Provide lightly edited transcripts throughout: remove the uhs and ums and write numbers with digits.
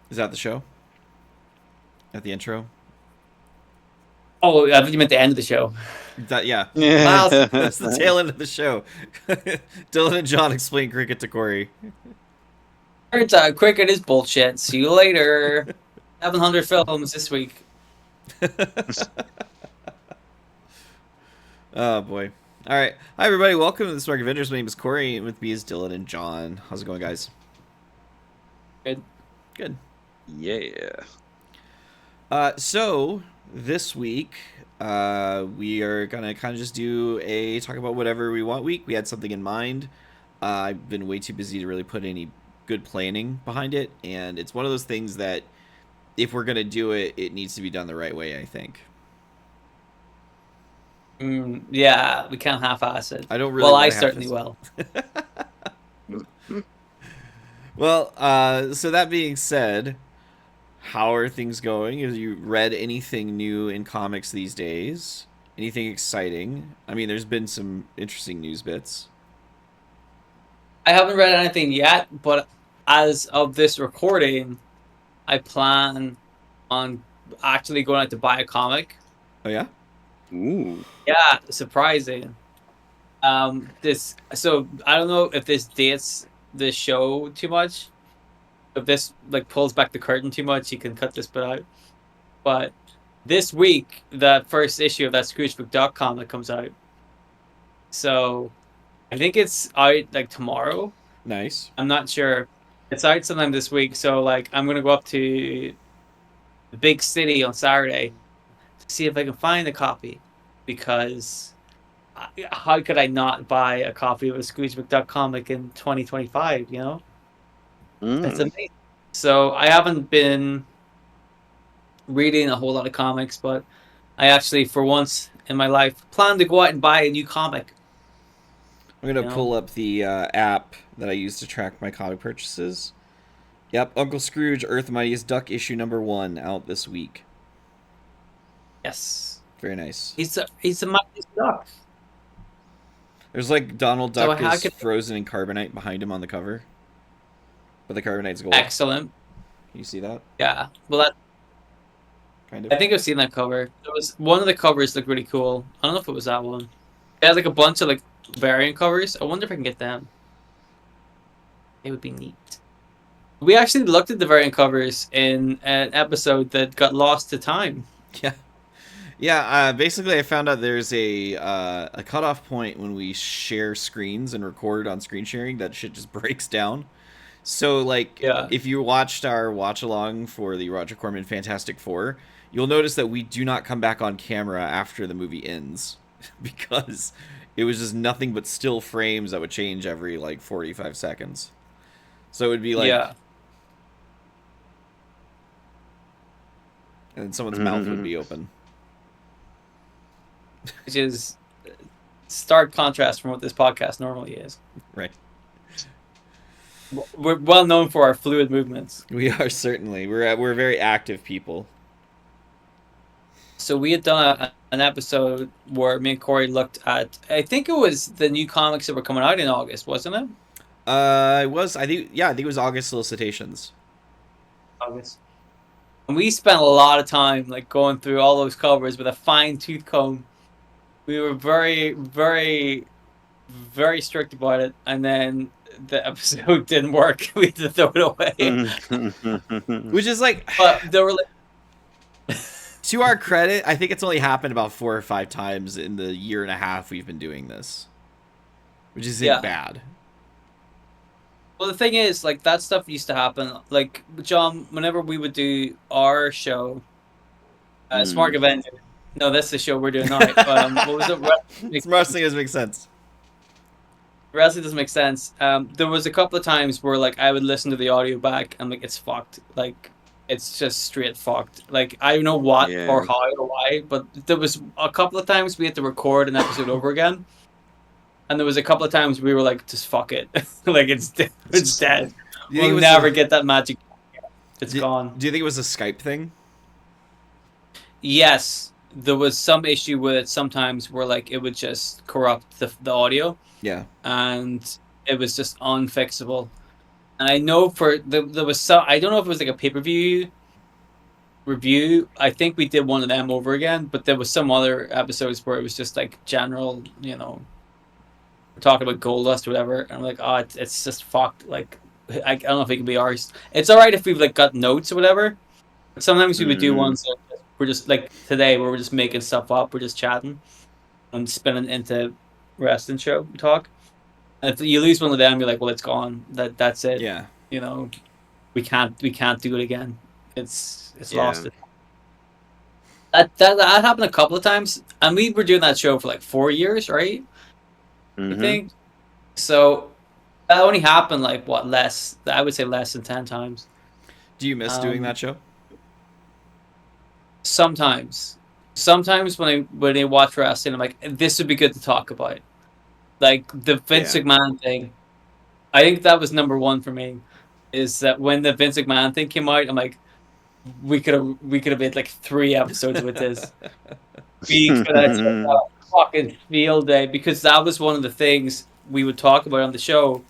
Is that the show? At the intro? Oh, I thought you meant the end of the show. Yeah. Wow, Yeah. that's the tail end of the show. Dylan and John explain cricket to Corey. Turns out cricket is bullshit. See you later. 700 films this week. Oh boy. All right. Hi everybody. Welcome to the Spark Avengers. My name is Corey, and with me is Dylan and John. How's it going, guys? Good. Good. Yeah. So this week, we are gonna kind of just do a talk about whatever we want week. We had something in mind. I've been way too busy to really put any good planning behind it, and it's one of those things that if we're gonna do it, it needs to be done the right way, I think. Yeah, we can't half-ass it. I don't really. Well, want I to have certainly this. will. Well, so that being said, how are things going? Have you read anything new in comics these days? Anything exciting? I mean, there's been some interesting news bits. I haven't read anything yet, but as of this recording, I plan on actually going out to buy a comic. Oh yeah. Ooh. Yeah, surprising. So I don't know if this dates the show too much. If this like pulls back the curtain too much, you can cut this bit out. But this week, the first issue of that Scrooge McDuck comic comes out. So I think it's out like tomorrow. Nice. I'm not sure. It's out sometime this week. So like I'm gonna go up to the big city on Saturday to see if I can find a copy, because how could I not buy a copy of a Scrooge McDuck comic in 2025? You know, that's amazing. So I haven't been reading a whole lot of comics, but I actually, for once in my life, plan to go out and buy a new comic. I'm gonna You know? pull up the app that I use to track my comic purchases. Yep, Uncle Scrooge, Earth Mightiest Duck, issue number 1, out this week. Yes, Very nice. he's a mighty duck. There's like Donald So Duck how is could frozen in carbonite behind him on the cover, but the carbonite's gold. excellent. Can you see that? Yeah. Well, that Kind of. I think I've seen that cover. There was one of the covers looked really cool. I don't know if it was that one. It had like a bunch of like variant covers. I wonder if I can get them. It would be neat. We actually looked at the variant covers in an episode that got lost to time. Yeah. Yeah, basically I found out there's a cutoff point when we share screens and record on screen sharing that shit just breaks down. So, like, Yeah. if you watched our watch along for the Roger Corman Fantastic Four, you'll notice that we do not come back on camera after the movie ends because it was just nothing but still frames that would change every, like, 45 seconds. So it would be like, Yeah. and then someone's mouth would be open. Which is stark contrast from what this podcast normally is. Right. We're well known for our fluid movements. We are certainly. We're very active people. So we had done an episode where me and Corey looked at, I think it was the new comics that were coming out in August, wasn't it? It was, I think it was August solicitations. August. And we spent a lot of time like going through all those covers with a fine tooth comb. We were very, very, very strict about it, and then the episode didn't work. We had to throw it away. Which is like, But there were like, to our credit, I think it's only happened about 4 or 5 times in the year and a half we've been doing this, which isn't Yeah. bad. well, the thing is, like that stuff used to happen. Like John, whenever we would do our show, Smart Avenger. No, that's the show we're doing now. What was it? Wrestling doesn't make sense. Wrestling doesn't make sense. There was a couple of times where like I would listen to the audio back and like it's fucked. Like it's just straight fucked. Like I don't know what Yeah. or how or why, but there was a couple of times we had to record an episode over again, and there was a couple of times we were like, just fuck it, like it's dead. Do you think it We'll was never get that magic. It's Do gone. you think it was a Skype thing? Yes, there was some issue with it sometimes where like it would just corrupt the audio, Yeah. and it was just unfixable. And I know there was some. I don't know if it was like a pay-per-view review. I think we did one of them over again, but there was some other episodes where it was just like general, we're talking about Goldust or whatever. And I'm like, oh, it's just fucked. Like, I don't know if it can be ours. It's all right if we've like got notes or whatever. But sometimes we would do Mm, ones that we're just like today where we're just making stuff up. We're just chatting and spinning into wrestling show talk. And if you lose one of them, you're like, well, it's gone. That's it. Yeah. You know, we can't do it again. It's yeah. lost. That happened a couple of times, and we were doing that show for like 4 years, right? I Mm-hmm. think so. That only happened like what less? I would say less than 10 times. Do you miss doing Um, that show? sometimes when I watch wrestling, I'm like, this would be good to talk about. Like the Vince Yeah. McMahon thing. I think that was number one for me. Is that when the Vince McMahon thing came out, I'm like, we could have made like 3 episodes with this. We could have just had a fucking field day because that was one of the things we would talk about on the show.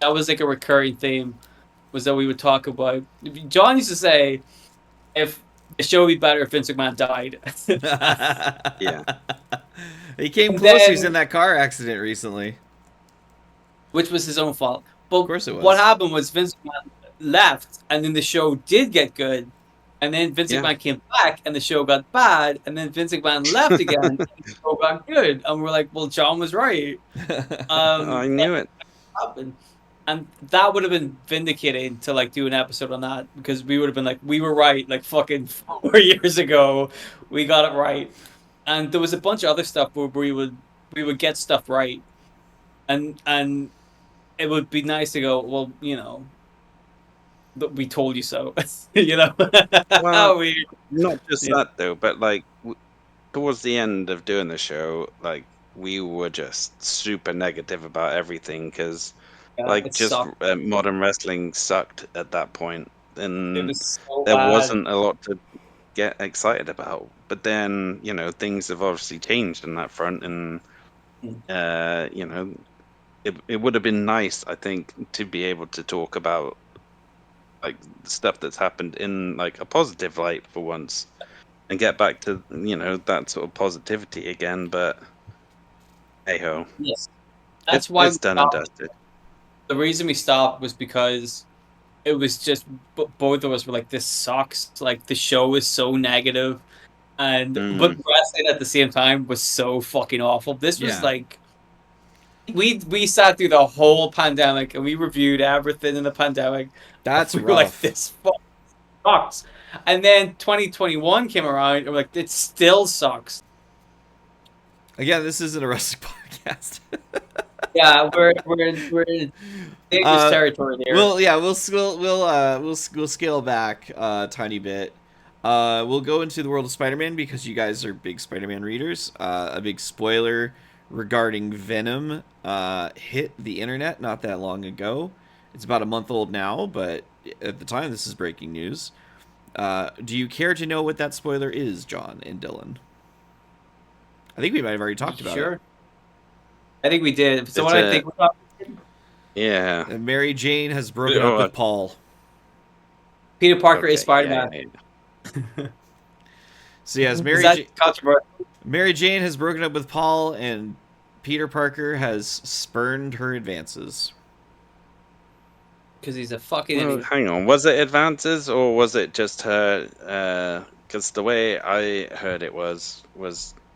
That was like a recurring theme. Was that we would talk about? John used to say if the show would be better if Vince McMahon died. Yeah. He came And close. He was in then, that car accident recently. which was his own fault. Of But course it what was. happened was Vince McMahon left, and then the show did get good. And then Vince Yeah. McMahon came back, and the show got bad. And then Vince McMahon left again, and the show got good. And we're like, well, John was right. I That knew it. happened. And that would have been vindicating to like do an episode on that because we would have been like, we were right, like fucking 4 years ago, we got it right. And there was a bunch of other stuff where we would get stuff right, and it would be nice to go, well, we told you so, you know. Well, we, not just yeah, that though, but like towards the end of doing the show, like we were just super negative about everything because yeah, like it just sucked. modern wrestling sucked at that point, It and was so there bad. wasn't a lot to get excited about. But then, things have obviously changed on that front, and Mm. uh, you know, it would have been nice, I think, to be able to talk about like stuff that's happened in like a positive light for once and get back to that sort of positivity again. But hey ho, Yes, it's that's why we it's done and stopped. dusted. The reason we stopped was because it was just both of us were like, this sucks. Like the show is so negative, and but Mm, wrestling at the same time was so fucking awful. This was Yeah, like we sat through the whole pandemic and we reviewed everything in the pandemic. that's We were like, rough. this fucking sucks. And then 2021 came around and we're like, it still sucks. Again, this isn't a wrestling podcast. Yeah, we're in dangerous uh, territory here. we'll scale back a tiny bit. We'll go into the world of Spider-Man because you guys are big Spider-Man readers. A big spoiler regarding Venom hit the internet not that long ago. It's about a month old now, but at the time this is breaking news. Do you care to know what that spoiler is, John and Dylan? I think we might have already talked about it. Sure. I think we did. So it's what I a think we're talking, yeah. Mary Jane has broken up Oh, with Paul. Peter Parker is okay, yeah, Spider-Man. yeah. So yes, Is that controversial? Mary Jane has broken up with Paul, and Peter Parker has spurned her advances. Because he's a fucking Well, idiot. hang on. Was it advances or was it just her? Because the way I heard it was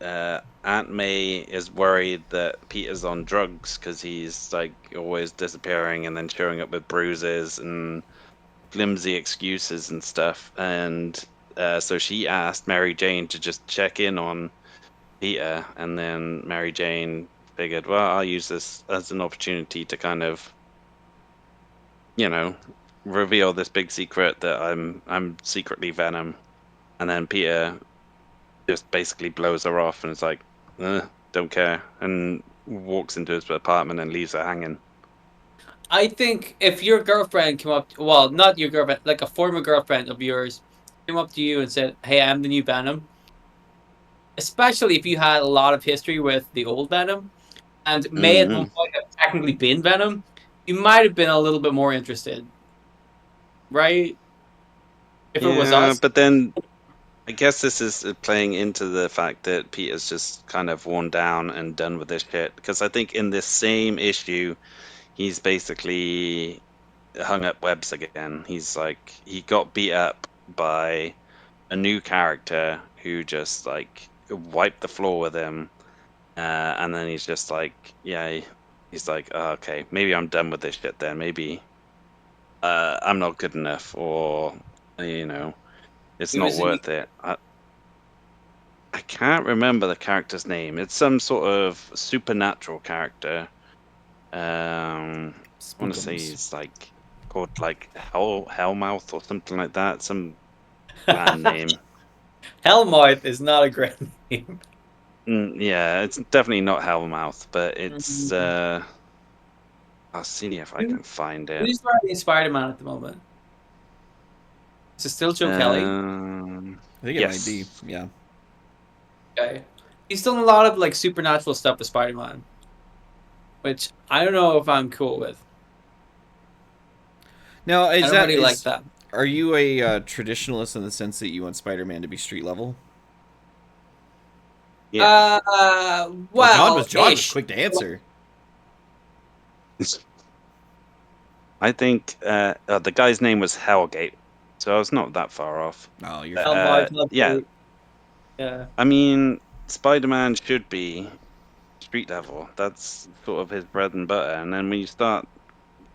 Aunt May is worried that Peter's on drugs because he's like always disappearing and then showing up with bruises and flimsy excuses and stuff. And so she asked Mary Jane to just check in on Peter, and then Mary Jane figured, well, I'll use this as an opportunity to kind of reveal this big secret that I'm secretly Venom, and then Peter just basically blows her off and is like, don't care, and walks into his apartment and leaves her hanging. I think if your girlfriend came up, well, not your girlfriend, like a former girlfriend of yours, came up to you and said, "Hey, I'm the new Venom," especially if you had a lot of history with the old Venom and may at one Mm-hmm. point have technically been Venom, you might have been a little bit more interested. right? If it was Yeah, us, but then I guess this is playing into the fact that Peter's just kind of worn down and done with this shit. Because I think in this same issue, he's basically hung up webs again. He's like, he got beat up by a new character who just like wiped the floor with him. And then he's just like, yeah, he's like, oh, okay, maybe I'm done with this shit then. Maybe I'm not good enough, or, it's who not is it? worth it. I can't remember the character's name. It's some sort of supernatural character. I want to say Spookums. he's like called like Hellmouth or something like that. Some bland name. Hellmouth is not a great name. Yeah, it's definitely not Hellmouth, but it's. Mm. I'll see if I Who, can find it. who's writing Spider-Man at the moment? Is it still Joe Kelly? I think it might be. Yes. Yeah. Okay. He's done a lot of like supernatural stuff with Spider-Man, which I don't know if I'm cool with. Now, I is don't that really like is that. are you a traditionalist in the sense that you want Spider-Man to be street level? Yeah. Oh, Well, John was ish. quick to answer. I think the guy's name was Hellgate, so I was not that far off. Oh, you're fine. Hellmouth, Yeah, yeah. I mean, Spider-Man should be street level. That's sort of his bread and butter. And then when you start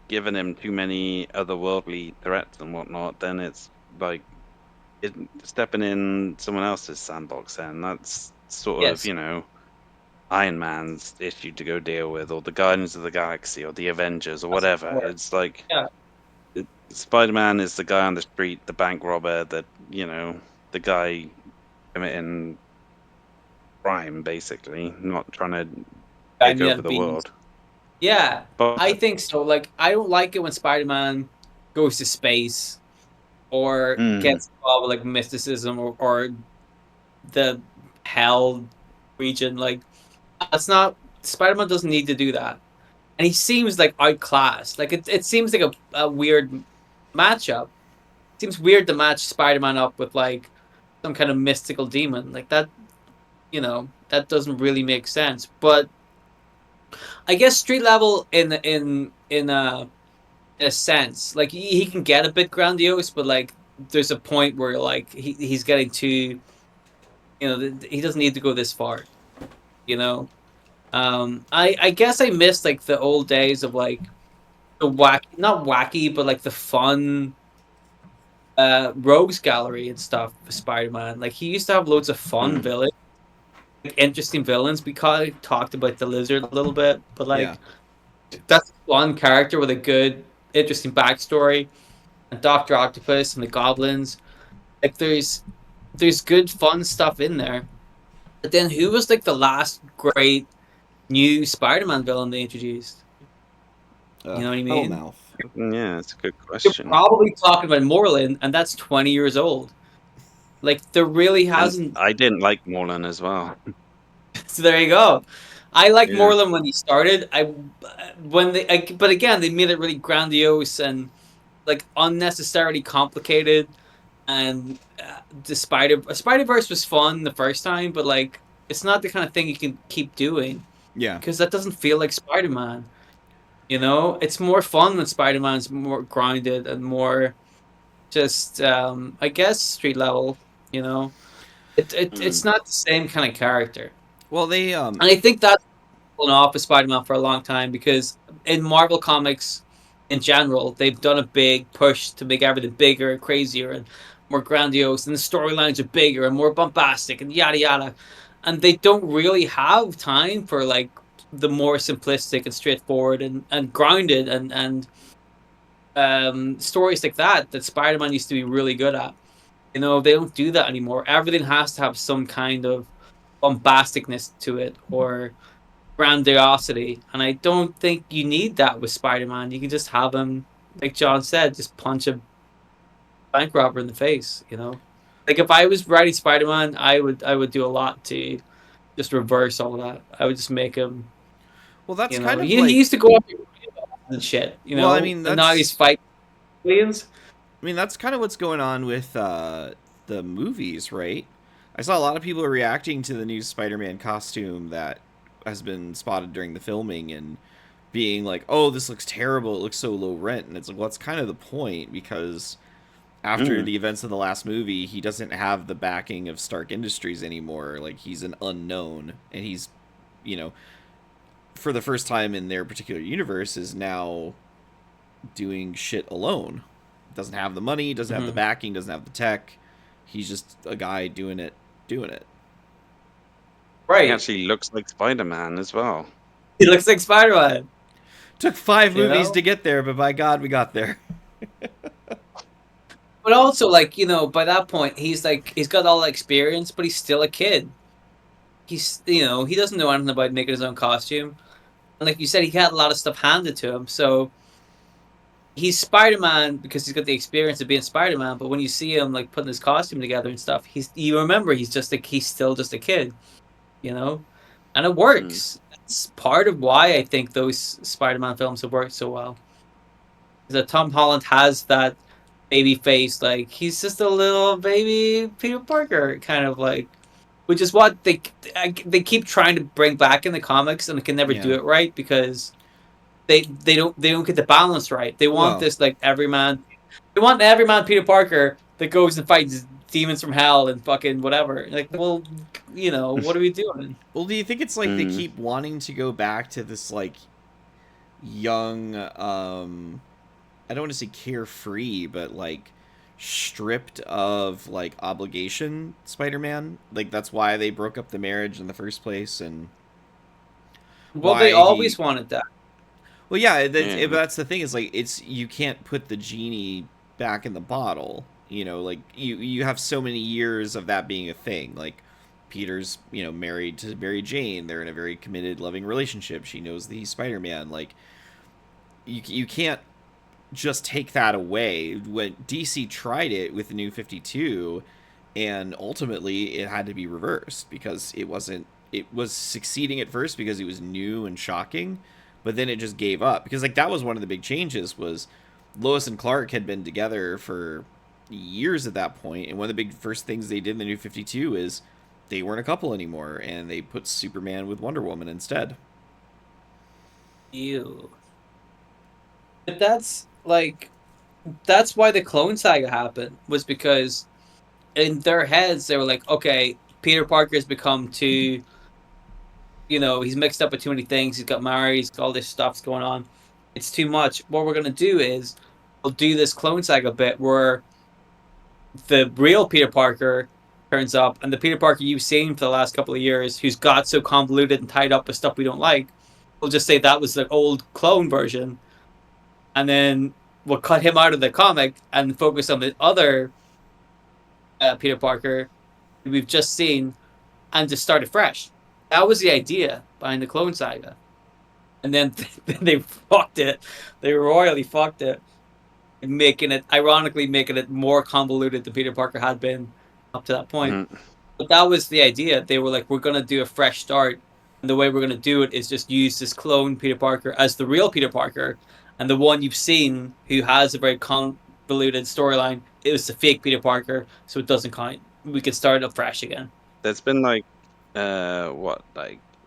giving him too many otherworldly threats and whatnot, then it's like stepping in someone else's sandbox. And that's sort of, Yes. Iron Man's issue to go deal with, or the Guardians of the Galaxy, or the Avengers, or That's whatever. more. It's like Yeah. Spider-Man is the guy on the street, the bank robber, the guy committing crime, basically, not trying to I take mean, over that the being. world. Yeah, I But think so. Like, I don't like it when Spider-Man goes to space or mm, gets involved with like mysticism or the hell region. Like, that's not Spider-Man doesn't need to do that. And he seems like outclassed. Like it seems like a weird matchup. It seems weird to match Spider-Man up with like some kind of mystical demon. Like that, that doesn't really make sense. But I guess street level in a sense. Like he can get a bit grandiose, but like there's a point where like he's getting too, he doesn't need to go this far. You know, I guess I missed like the old days of like the wacky, not wacky, but like the fun rogues gallery and stuff for Spider-Man. Like he used to have loads of fun mm, villains, like, interesting villains. We kind of talked about the lizard a little bit, but Yeah. like that's one character with a good, interesting backstory. And Doctor Octopus and the goblins. Like there's good fun stuff in there. But then who was like the last great new Spider-Man villain they introduced? You know what I mean? Hellmouth. yeah, it's a good You're question. probably talking about Moreland, and that's 20 years old. Like there really And hasn't. I didn't like Morlan as well. So there you go. I like Yeah. Moreland when he started. But again, they made it really grandiose and like unnecessarily complicated. And the Spider Verse was fun the first time, but like it's not the kind of thing you can keep doing Yeah. because that doesn't feel like Spider Man. It's more fun when Spider Man's more grounded and more just I guess street level. You know, it's Mm, not the same kind of character, Well, they and I think that's pulling off of Spider Man for a long time because in Marvel comics in general, they've done a big push to make everything bigger and crazier and more grandiose, and the storylines are bigger and more bombastic and yada yada. And they don't really have time for like the more simplistic and straightforward and grounded and stories like that Spider Man used to be really good at. They don't do that anymore. Everything has to have some kind of bombasticness to it or grandiosity, and I don't think you need that with Spider-Man. You can just have him, like John said, just punch a bank robber in the face. Like if I was writing Spider-Man, I would do a lot to just reverse all of that. I would just make him, well, that's kind of he like used to go up and shit, well, I mean and now he's that's fighting aliens. I mean, that's kind of what's going on with the movies, right? I saw a lot of people reacting to the new Spider-Man costume that has been spotted during the filming and being like, "Oh, this looks terrible. It looks so low rent." And it's like, well, that's kind of the point because after Mm. the events of the last movie, he doesn't have the backing of Stark Industries anymore. Like he's an unknown, and he's, you know, for the first time in their particular universe, is now doing shit alone. Doesn't have the money, doesn't have the Mm-hmm. backing, doesn't have the tech. He's just a guy doing it. He Right. actually looks like Spider-Man as well. He looks like Spider-Man. Took 5 movies You to know. get there, but by God, we got there. But also, like, by that point, he's got all the experience, but he's still a kid. He doesn't know anything about making his own costume. And like you said, he had a lot of stuff handed to him. So he's Spider-Man because he's got the experience of being Spider-Man. But when you see him like putting his costume together and stuff, you remember he's still just a kid, you know, and it Mm. works. That's part of why I think those Spider-Man films have worked so well. Is that Tom Holland has that baby face, like he's just a little baby Peter Parker, kind of like, which is what they keep trying to bring back in the comics, and they can never do Yeah. it right because they don't get the balance right. They want Well, this like everyman. They want everyman Peter Parker that goes and fights demons from hell and fucking whatever. Like, well, what are we doing? well, do you think it's like they Mm. keep wanting to go back to this like young I don't want to say carefree, but like stripped of like obligation Spider-Man? Like that's why they broke up the marriage in the first place and Well, they why he always wanted that. well, yeah, Yeah. that's the thing is like it's you can't put the genie back in the bottle. You know, like you have so many years of that being a thing. Like Peter's, married to Mary Jane. They're in a very committed, loving relationship. She knows that he's Spider-Man. Like you can't just take that away. When DC tried it with the New 52 and ultimately it had to be reversed because it was succeeding at first because it was new and shocking, but then it just gave up because like that was one of the big changes was Lois and Clark had been together for years at that point, and one of the big first things they did in the New 52 is they weren't a couple anymore and they put Superman with Wonder Woman instead. Ew. But that's why the Clone Saga happened, was because in their heads they were like, okay, Peter Parker's become too, he's mixed up with too many things. He's got married. He's got all this stuff's going on. It's too much. What we're gonna do is we'll do this Clone Saga bit where the real Peter Parker turns up, and the Peter Parker you've seen for the last couple of years, who's got so convoluted and tied up with stuff we don't like, we'll just say that was the old clone version, and then we'll cut him out of the comic and focus on the other Peter Parker we've just seen, and just start it fresh. That was the idea behind the Clone Saga, and then they fucked it. They royally fucked it, ironically making it more convoluted than Peter Parker had been up to that point. Mm. But that was the idea. They were like, we're gonna do a fresh start, and the way we're gonna do it is just use this clone Peter Parker as the real Peter Parker, and the one you've seen who has a very convoluted storyline, it was the fake Peter Parker, so it doesn't count. We can start up fresh again. There's been like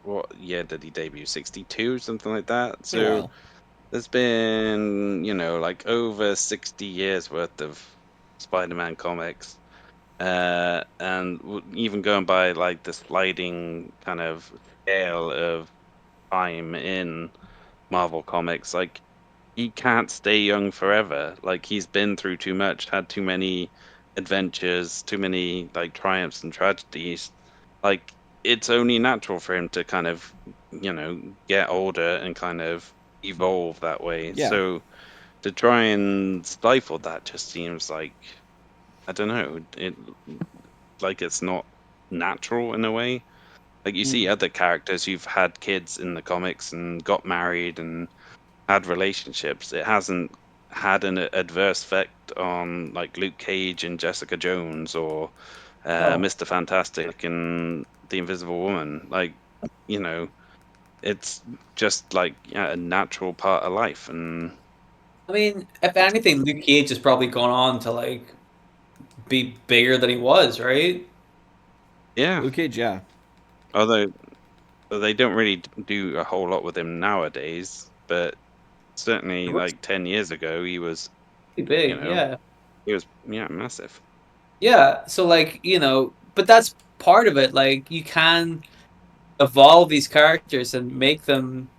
what year did he debut? 62, something like that. It's been a So while. there's been, like over 60 years worth of Spider-Man comics. And even going by like the sliding kind of scale of time in Marvel comics, like he can't stay young forever. Like he's been through too much, had too many adventures, too many like triumphs and tragedies. Like it's only natural for him to kind of, get older and kind of evolve that way. Yeah. So to try and stifle that just seems like, I don't know, it's not natural in a way. Like you see other characters who've had kids in the comics and got married and had relationships. It hasn't had an adverse effect on like Luke Cage and Jessica Jones or Oh, Mr. Fantastic and the Invisible Woman. Like, you know, it's just like a natural part of life. And I mean, if anything, Luke Cage has probably gone on to like be bigger than he was, right? Yeah, Luke Cage, yeah. although they don't really do a whole lot with him nowadays, but It certainly was like 10 years ago, he was, pretty you big, know, yeah. yeah, massive. Yeah, so like, but that's part of it. Like you can evolve these characters and make them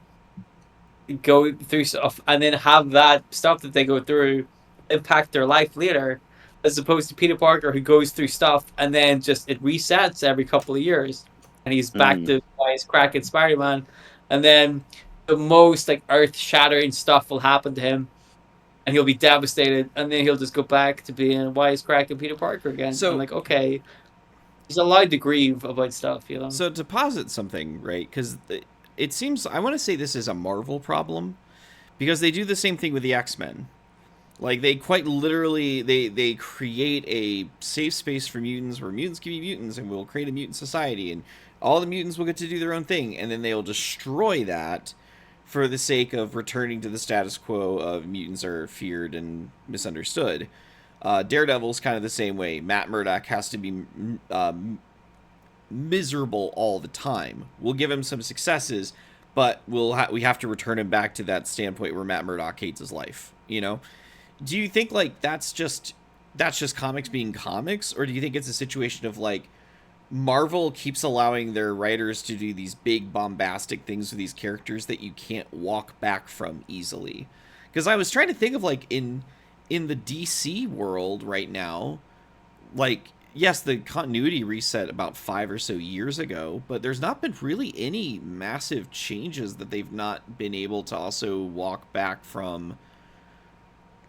go through stuff and then have that stuff that they go through impact their life later, as opposed to Peter Parker who goes through stuff and then just it resets every couple of years and he's back Mm. to wisecracking Spider-Man, and then the most like earth-shattering stuff will happen to him and he'll be devastated and then he'll just go back to being wisecracking Peter Parker again. I'm So like, okay, he's allowed to grieve about stuff. so to posit something, right? Because it seems I want to say this is a Marvel problem because they do the same thing with the X-Men. Like they quite literally they create a safe space for mutants where mutants can be mutants and we'll create a mutant society and all the mutants will get to do their own thing and then they'll destroy that for the sake of returning to the status quo of mutants are feared and misunderstood. Daredevil's kind of the same way. Matt Murdock has to be miserable all the time. We'll give him some successes, but we have to return him back to that standpoint where Matt Murdock hates his life. You know, do you think like that's just comics being comics, or do you think it's a situation of like Marvel keeps allowing their writers to do these big bombastic things with these characters that you can't walk back from easily? Because I was trying to think of like in the DC world right now, like yes, the continuity reset about 5 or so years ago, but there's not been really any massive changes that they've not been able to also walk back from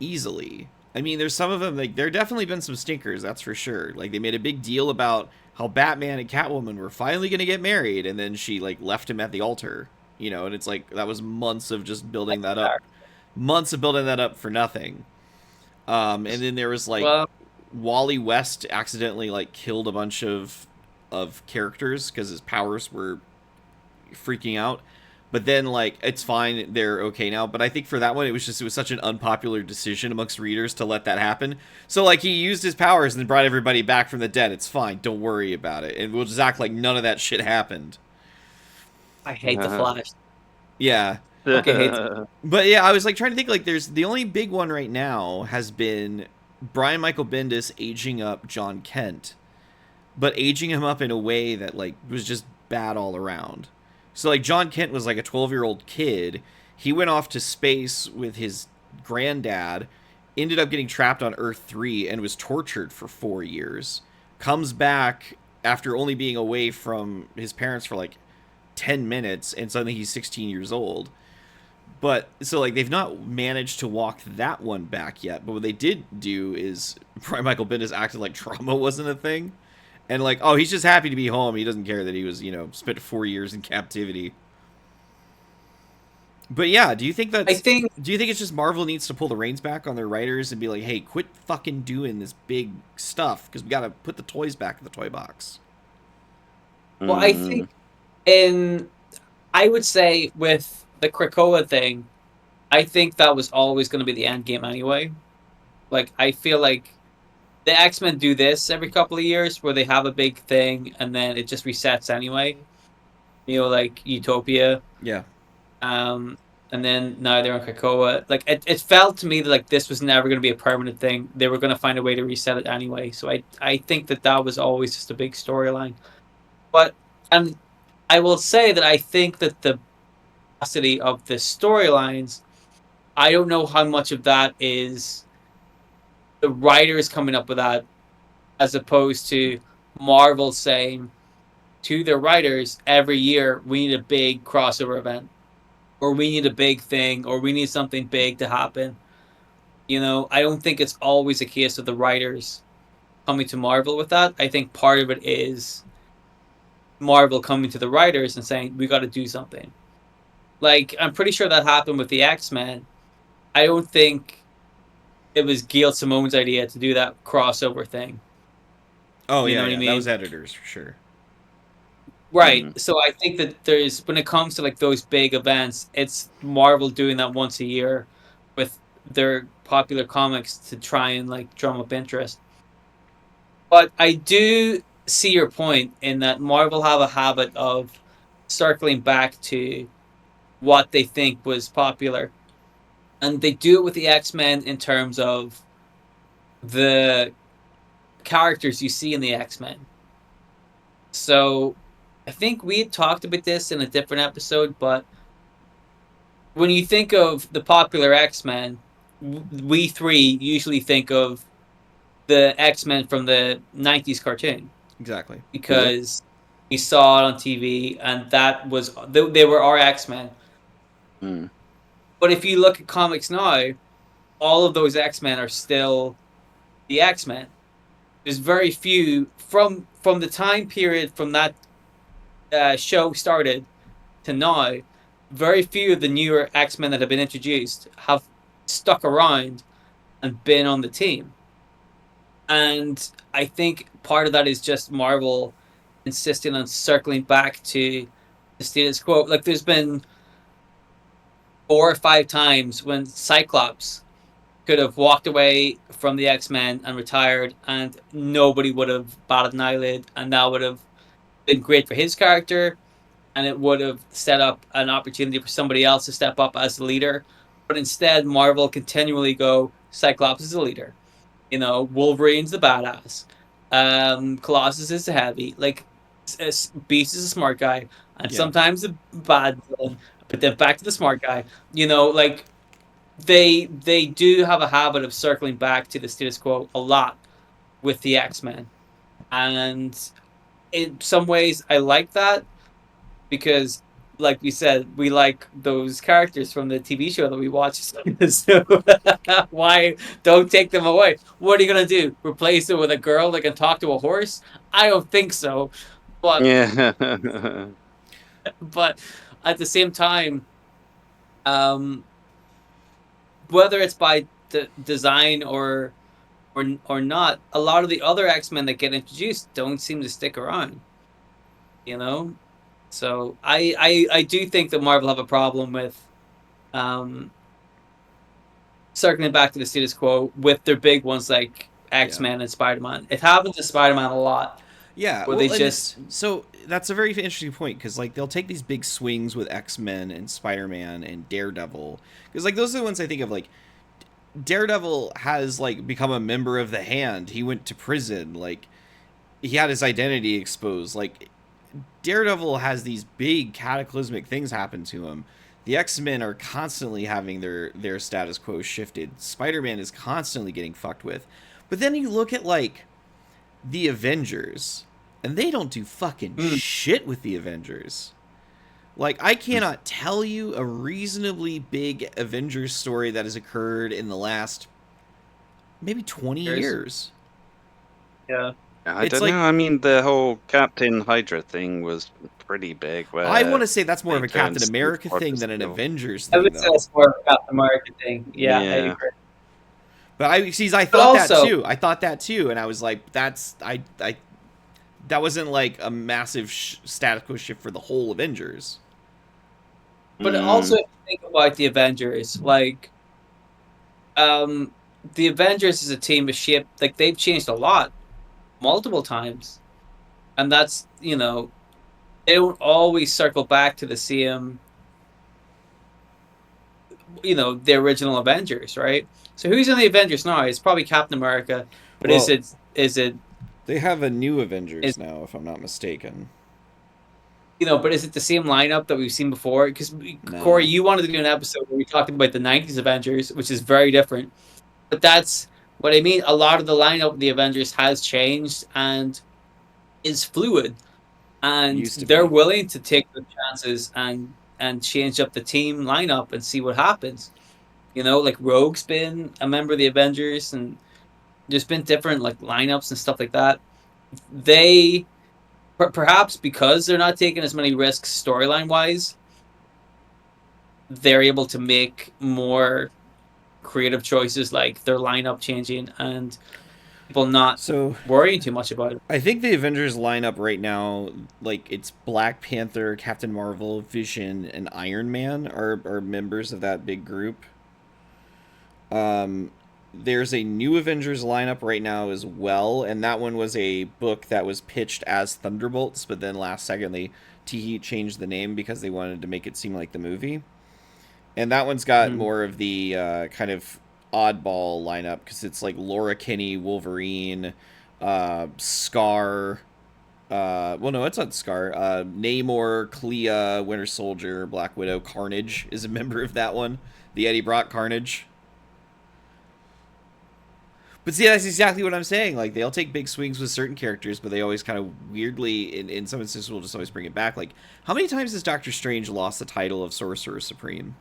easily. I mean, there's some of them like there definitely been some stinkers, that's for sure. Like they made a big deal about how Batman and Catwoman were finally going to get married and then she like left him at the altar, and it's like that was months of just building that up. Months of building that up for nothing. And then there was like Well, Wally West accidentally like killed a bunch of characters because his powers were freaking out. But then like it's fine, they're okay now. But I think for that one it was such an unpopular decision amongst readers to let that happen. So like he used his powers and brought everybody back from the dead. It's fine, don't worry about it, and we'll just act like none of that shit happened. I hate the Flash. Yeah. Fucking hate. But yeah, I was like trying to think like there's the only big one right now has been Brian Michael Bendis aging up John Kent, but aging him up in a way that like was just bad all around. So like John Kent was like a 12-year-old kid. He went off to space with his granddad, ended up getting trapped on Earth 3 and was tortured for 4 years. Comes back after only being away from his parents for like 10 minutes and suddenly he's 16 years old. But so like they've not managed to walk that one back yet. But what they did do is Brian Michael Bendis acted like trauma wasn't a thing, and like oh he's just happy to be home. He doesn't care that he was spent 4 years in captivity. But yeah, I think do you think it's just Marvel needs to pull the reins back on their writers and be like, hey, quit fucking doing this big stuff because we got to put the toys back in the toy box. well, I think Mm. in I would say with the Krakoa thing, I think that was always going to be the end game anyway. Like I feel like the X-Men do this every couple of years where they have a big thing and then it just resets anyway. Like Utopia. Yeah. Um, and then now they're on Krakoa. Like it felt to me that like this was never going to be a permanent thing. They were going to find a way to reset it anyway. So I think that was always just a big storyline. But and I will say that I think that the capacity of the storylines, I don't know how much of that is the writers coming up with that as opposed to Marvel saying to their writers every year, we need a big crossover event, or we need a big thing, or we need something big to happen. I don't think it's always a case of the writers coming to Marvel with that. I think part of it is Marvel coming to the writers and saying, we got to do something. Like, I'm pretty sure that happened with the X-Men. I don't think it was Gail Simone's idea to do that crossover thing. Oh You know yeah, what I yeah. That was mean? editors for sure. Right. Mm. So I think that when it comes to like those big events, it's Marvel doing that once a year with their popular comics to try and like drum up interest. But I do see your point in that Marvel have a habit of circling back to what they think was popular. And they do it with the X-Men in terms of the characters you see in the X-Men. So I think we had talked about this in a different episode, but when you think of the popular X-Men, we three usually think of the X-Men from the 90s cartoon Exactly. because we saw it on TV and that was they were our X-Men. Mm. But if you look at comics now, all of those X-Men are still the X-Men. There's very few from the time period from that show started to now. Very few of the newer X-Men that have been introduced have stuck around and been on the team. And I think part of that is just Marvel insisting on circling back to the status quo. Like there's been 4 or 5 times when Cyclops could have walked away from the X-Men and retired, and nobody would have batted an eyelid, and that would have been great for his character, and it would have set up an opportunity for somebody else to step up as the leader. But instead, Marvel continually go, Cyclops is the leader. Wolverine's the badass. Colossus is the heavy. Like, Beast is a smart guy, and Yeah. sometimes the bad villain. But then back to the smart guy. Like they do have a habit of circling back to the status quo a lot with the X-Men, and in some ways I like that because, like we said, we like those characters from the TV show that we watch. So why don't take them away? What are you gonna do? Replace it with a girl that can talk to a horse? I don't think so. But Yeah. but at the same time, um, whether it's by design or not, a lot of the other X-Men that get introduced don't seem to stick around. You know, so I do think that Marvel have a problem with um, circling back to the status quo with their big ones like X-Men and Spider-Man. It happens to Spider-Man a lot Yeah, where they well, and just it's so that's a very interesting point because like they'll take these big swings with X-Men and Spider-Man and Daredevil because like those are the ones I think of. Like Daredevil has like become a member of the Hand. He went to prison. Like he had his identity exposed. Like Daredevil has these big cataclysmic things happen to him. The X-Men are constantly having their status quo shifted. Spider-Man is constantly getting fucked with. But then you look at like the Avengers, and they don't do fucking shit with the Avengers. Like, I cannot tell you a reasonably big Avengers story that has occurred in the last maybe 20 years. yeah. I It's don't know. like, I mean, the whole Captain Hydra thing was pretty big. I want Where to say that's more they of a turned Captain Steve America thing Rogers than an to- Avengers I thing, would say though. it's more of a Captain America thing. Yeah, I Yeah. agree. But I But thought that also, too. I thought that too, and I was like, I that wasn't like a massive status quo shift for the whole Avengers. if you think about the Avengers, like the Avengers as a team is shaped like they've changed a lot multiple times. And that's, they don't always circle back to the same, the original Avengers, right? So who's in the Avengers now? It's probably Captain America, but is Well, it is it they have a new is Avengers now, if I'm not mistaken. but is it the same lineup that we've seen before? Because Corey, No. you wanted to do an episode where we talked about the '90s Avengers, which is very different. But that's what I mean. A lot of the lineup of the Avengers has changed and is fluid, and Used to they're be. willing to take the chances and change up the team lineup and see what happens. Like Rogue's been a member of the Avengers, and there's been different like lineups and stuff like that. They perhaps because they're not taking as many risks storyline wise, they're able to make more creative choices like their lineup changing and people not So worrying too much about it. I think the Avengers lineup right now, like it's Black Panther, Captain Marvel, Vision, and Iron Man are members of that big group. Um, there's a new Avengers lineup right now as well, and that one was a book that was pitched as Thunderbolts, but then last second they T changed the name because they wanted to make it seem like the movie. And that one's got Mhm. more of the kind of oddball lineup because it's like Laura Kinney, Wolverine, Scar. Well, no, it's not Scar. Namor, Clea, Winter Soldier, Black Widow, Carnage is a member of that one. The Eddie Brock Carnage. But see, that's exactly what I'm saying. Like, they'll take big swings with certain characters, but they always kind of weirdly, in some instances, will just always bring it back. Like, how many times has Doctor Strange lost the title of Sorcerer Supreme?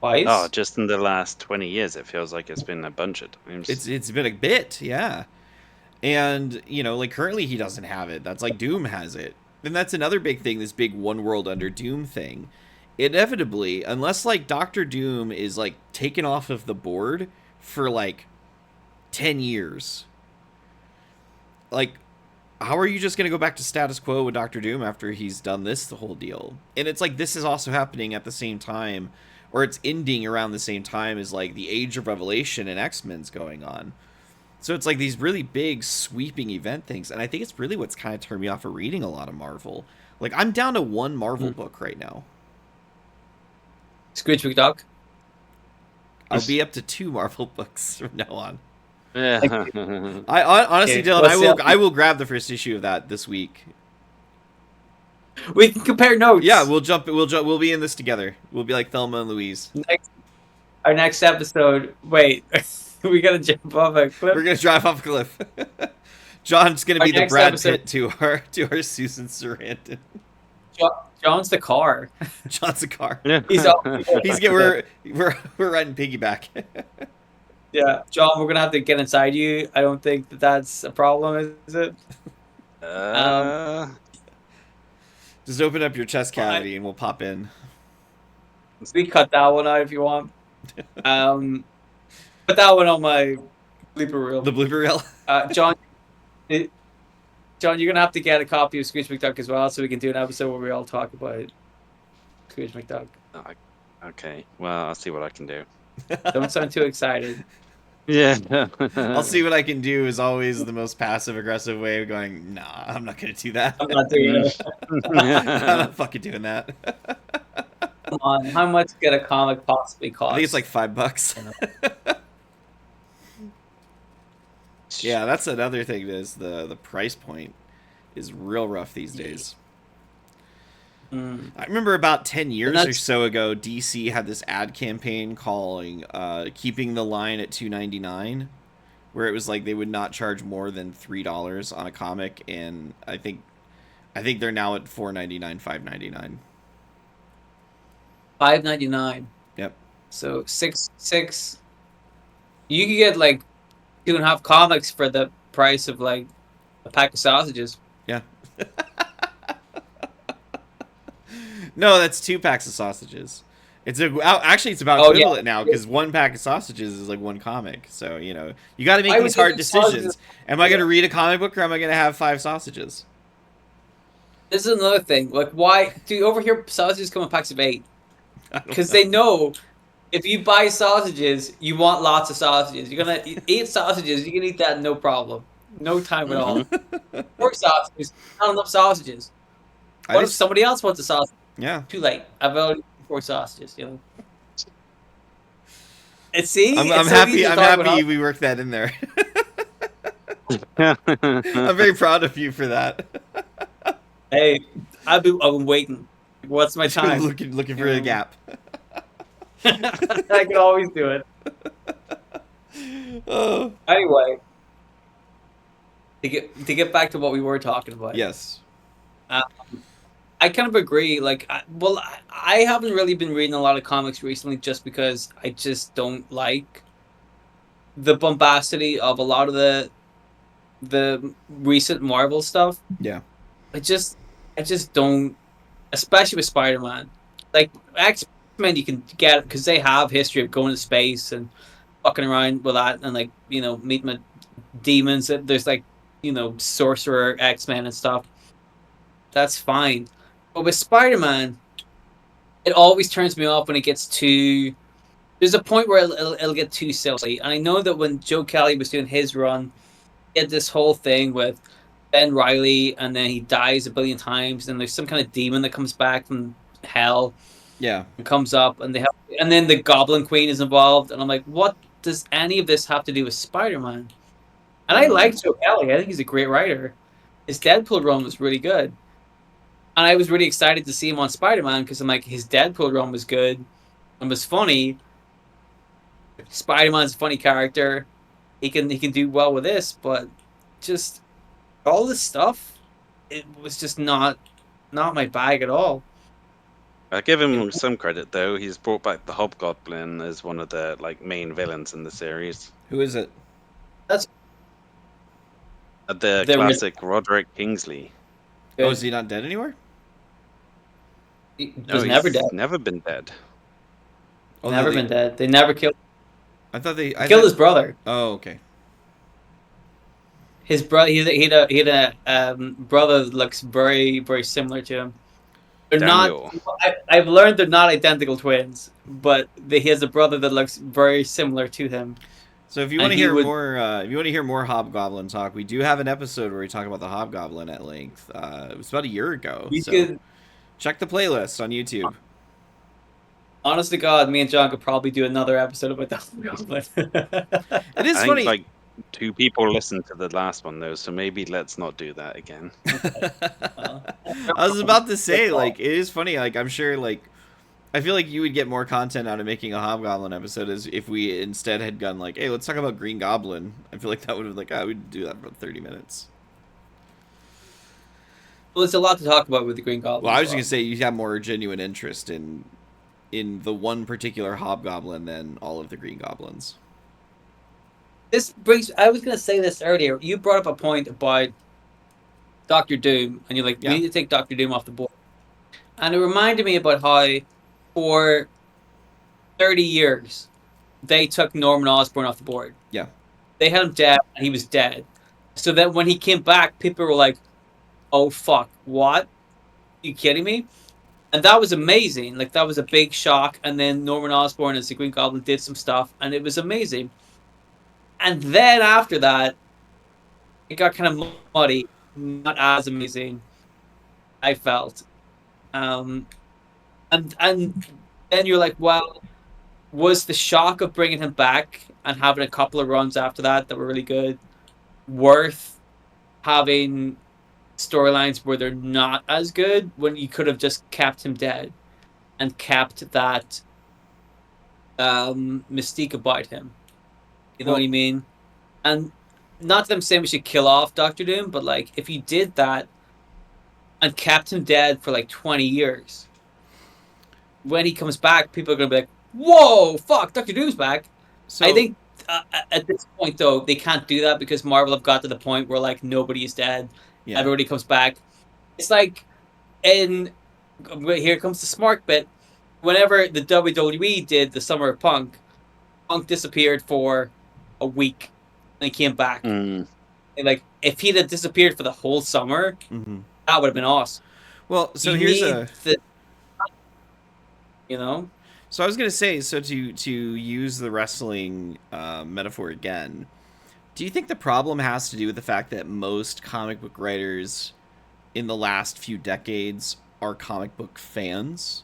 Oh, Twice. just in the last 20 years, it feels like it's been a bunch of times. It's been a bit, yeah. And, like currently he doesn't have it. That's like Doom has it. And that's another big thing, this big one world under Doom thing. Inevitably, unless like Doctor Doom is like taken off of the board for like 10 years, like how are you just going to go back to status quo with Doctor Doom after he's done this the whole deal? And it's like this is also happening at the same time, or it's ending around the same time as like the Age of Revelation and X-Men's going on. So it's like these really big sweeping event things, and I think it's really what's kind of turned me off of reading a lot of Marvel. Like I'm down to one Marvel book right now. Scrooge McDuck. I'll be up to two Marvel books from now on. Yeah. Honestly, Okay, Dylan, let's see. I will grab the first issue of that this week. We can compare notes. Yeah, we'll be in this together. We'll be like Thelma and Louise. Our next episode. Wait, we gotta jump off a cliff. We're gonna drive off a cliff. John's gonna Our be the next Brad episode- Pitt to our Susan Sarandon. John's the car. John's a car. He's all, We're riding piggyback. yeah, John. We're gonna have to get inside you. I don't think that's a problem, is it? Just open up your chest cavity and we'll pop in. We cut that one out if you want. Put that one on my blooper reel. The blooper reel. John, John, you're gonna have to get a copy of Scrooge McDuck as well, so we can do an episode where we all talk about Scrooge McDuck. Okay, well, I'll see what I can do. Don't sound too excited. Yeah. I'll see what I can do is always the most passive aggressive way of going, nah, I'm not gonna do that. I'm not doing it. I'm not fucking doing that. Come on, how much could a comic possibly cost? I think it's like $5. Yeah, that's another thing is the price point is real rough these days. I remember about 10 years or so ago, DC had this ad campaign calling keeping the line at $2.99, where it was like they would not charge more than $3 on a comic, and I think they're now at $4.99, $5.99. $5.99. Yep. So six. You could get like 2.5 comics for the price of like a pack of sausages. Yeah. No, that's 2 packs of sausages. Actually it's about equivalent now because 1 pack of sausages is like 1 comic. So you got to make these hard decisions. Am I going to read a comic book or am I going to have 5 sausages? This is another thing. Like, why do you over here sausages come in packs of 8? Because they know if you buy sausages, you want lots of sausages. You're gonna eat sausages. You can eat that no problem, no time at all. 4 sausages, not enough sausages. What if somebody else wants a sausage? Yeah. Too late. I've already 4 sausages. And see, I'm happy. I'm happy we worked that in there. I'm very proud of you for that. Hey, I've been waiting. What's my time? looking for a gap. I can always do it. Oh. Anyway, to get back to what we were talking about. Yes. I kind of agree. Like, I haven't really been reading a lot of comics recently, just because I just don't like the bombacity of a lot of the recent Marvel stuff. Yeah. I just don't, especially with Spider-Man. Like X-Men, you can get because they have history of going to space and fucking around with that, and like meeting with demons. There's like sorcerer X-Men and stuff. That's fine. But with Spider-Man, it always turns me off when it gets too there's a point where it'll get too silly. And I know that when Joe Kelly was doing his run, he had this whole thing with Ben Riley, and then he dies a billion times, and there's some kind of demon that comes back from hell Yeah. and comes up, and and then the Goblin Queen is involved, and I'm like, what does any of this have to do with Spider-Man? And I like Joe Kelly. I think he's a great writer. His Deadpool run was really good. And I was really excited to see him on Spider-Man because I'm like, his Deadpool run was good and was funny. Spider-Man's a funny character. He can do well with this, but just all this stuff, it was just not my bag at all. I give him some credit though. He's brought back the Hobgoblin as one of the main villains in the series. Who is it? That's The classic Roderick Kingsley. Oh, is he not dead anymore? He No, was never dead. Never been dead. Oh, Never been dead. They never killed. I thought they killed his brother. Oh, okay. His brother. He had a brother that looks very very similar to him. They're Daniel. not. I've learned they're not identical twins, but he has a brother that looks very similar to him. So if you want to hear more, if you want to hear more Hobgoblin talk, we do have an episode where we talk about the Hobgoblin at length. It was about a year ago. So check the playlist on YouTube. Honest to God, me and John could probably do another episode about the Hobgoblin. It is funny. Think, 2 people listened to the last one though, so maybe let's not do that again. I was about to say, it is funny. I'm sure, I feel like you would get more content out of making a Hobgoblin episode as if we instead had gone hey, let's talk about Green Goblin. I feel like that would have we'd do that for 30 minutes. Well, there's a lot to talk about with the Green Goblin. Well, I was just gonna say you have more genuine interest in the one particular Hobgoblin than all of the Green Goblins. This brings. I was gonna say this earlier. You brought up a point about Doctor Doom, and you're like, we need to take Doctor Doom off the board. And it reminded me about how, for 30 years, they took Norman Osborn off the board. Yeah. They had him dead, and he was dead. So that when he came back, people were like, oh, fuck, what? Are you kidding me? And that was amazing. That was a big shock. And then Norman Osborn as the Green Goblin did some stuff, and it was amazing. And then after that, it got kind of muddy. Not as amazing, I felt. And then you're like, well, was the shock of bringing him back and having a couple of runs after that were really good worth having storylines where they're not as good when you could have just kept him dead and kept that mystique about him? You know what I mean? And not that I'm saying we should kill off Doctor Doom, but if you did that and kept him dead for 20 years, when he comes back, people are going to be like, whoa, fuck, Doctor Doom's back. So I think at this point, though, they can't do that because Marvel have got to the point where nobody is dead. Yeah. Everybody comes back. It's here comes the smart bit. Whenever the WWE did the Summer of Punk disappeared for a week and he came back. And if he'd have disappeared for the whole summer, that would have been awesome. Well, so So I was gonna say, to use the wrestling metaphor again, do you think the problem has to do with the fact that most comic book writers in the last few decades are comic book fans?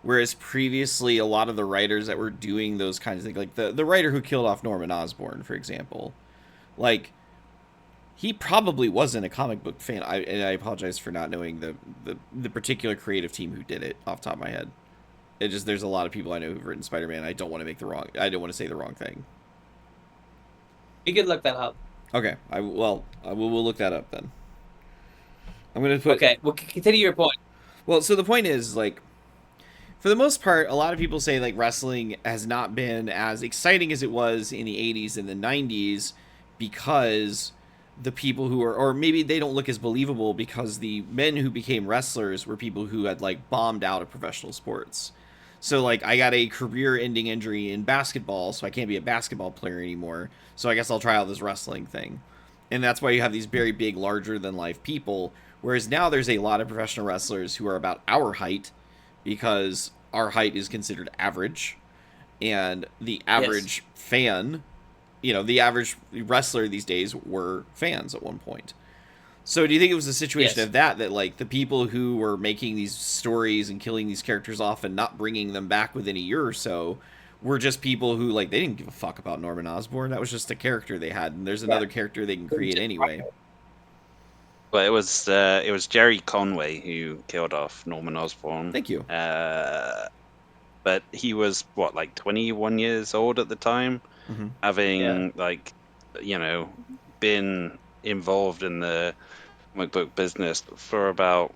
Whereas previously, a lot of the writers that were doing those kinds of things, the writer who killed off Norman Osborn, for example, he probably wasn't a comic book fan. And I apologize for not knowing the particular creative team who did it off the top of my head. There's a lot of people I know who've written Spider-Man. I don't want to say the wrong thing. You can look that up. Okay, we'll look that up then. I'm gonna put. Okay, well, continue your point. Well, so the point is for the most part, a lot of people say wrestling has not been as exciting as it was in the 80s and the 90s because the people who are, or maybe they don't look as believable because the men who became wrestlers were people who had bombed out of professional sports. So I got a career-ending injury in basketball, so I can't be a basketball player anymore. So I guess I'll try out this wrestling thing. And that's why you have these very big, larger-than-life people. Whereas now there's a lot of professional wrestlers who are about our height, because our height is considered average, and the Yes. average fan, the average wrestler these days were fans at one point. So do you think it was a situation Yes. of that like the people who were making these stories and killing these characters off and not bringing them back within a year or so were just people who like they didn't give a fuck about Norman Osborn? That was just a character they had, and there's Yeah. another character they can create anyway. But it was Jerry Conway who killed off Norman Osborn. Thank you. But he was what, like 21 years old at the time, Mm-hmm. Yeah. having like, been involved in the comic book business for about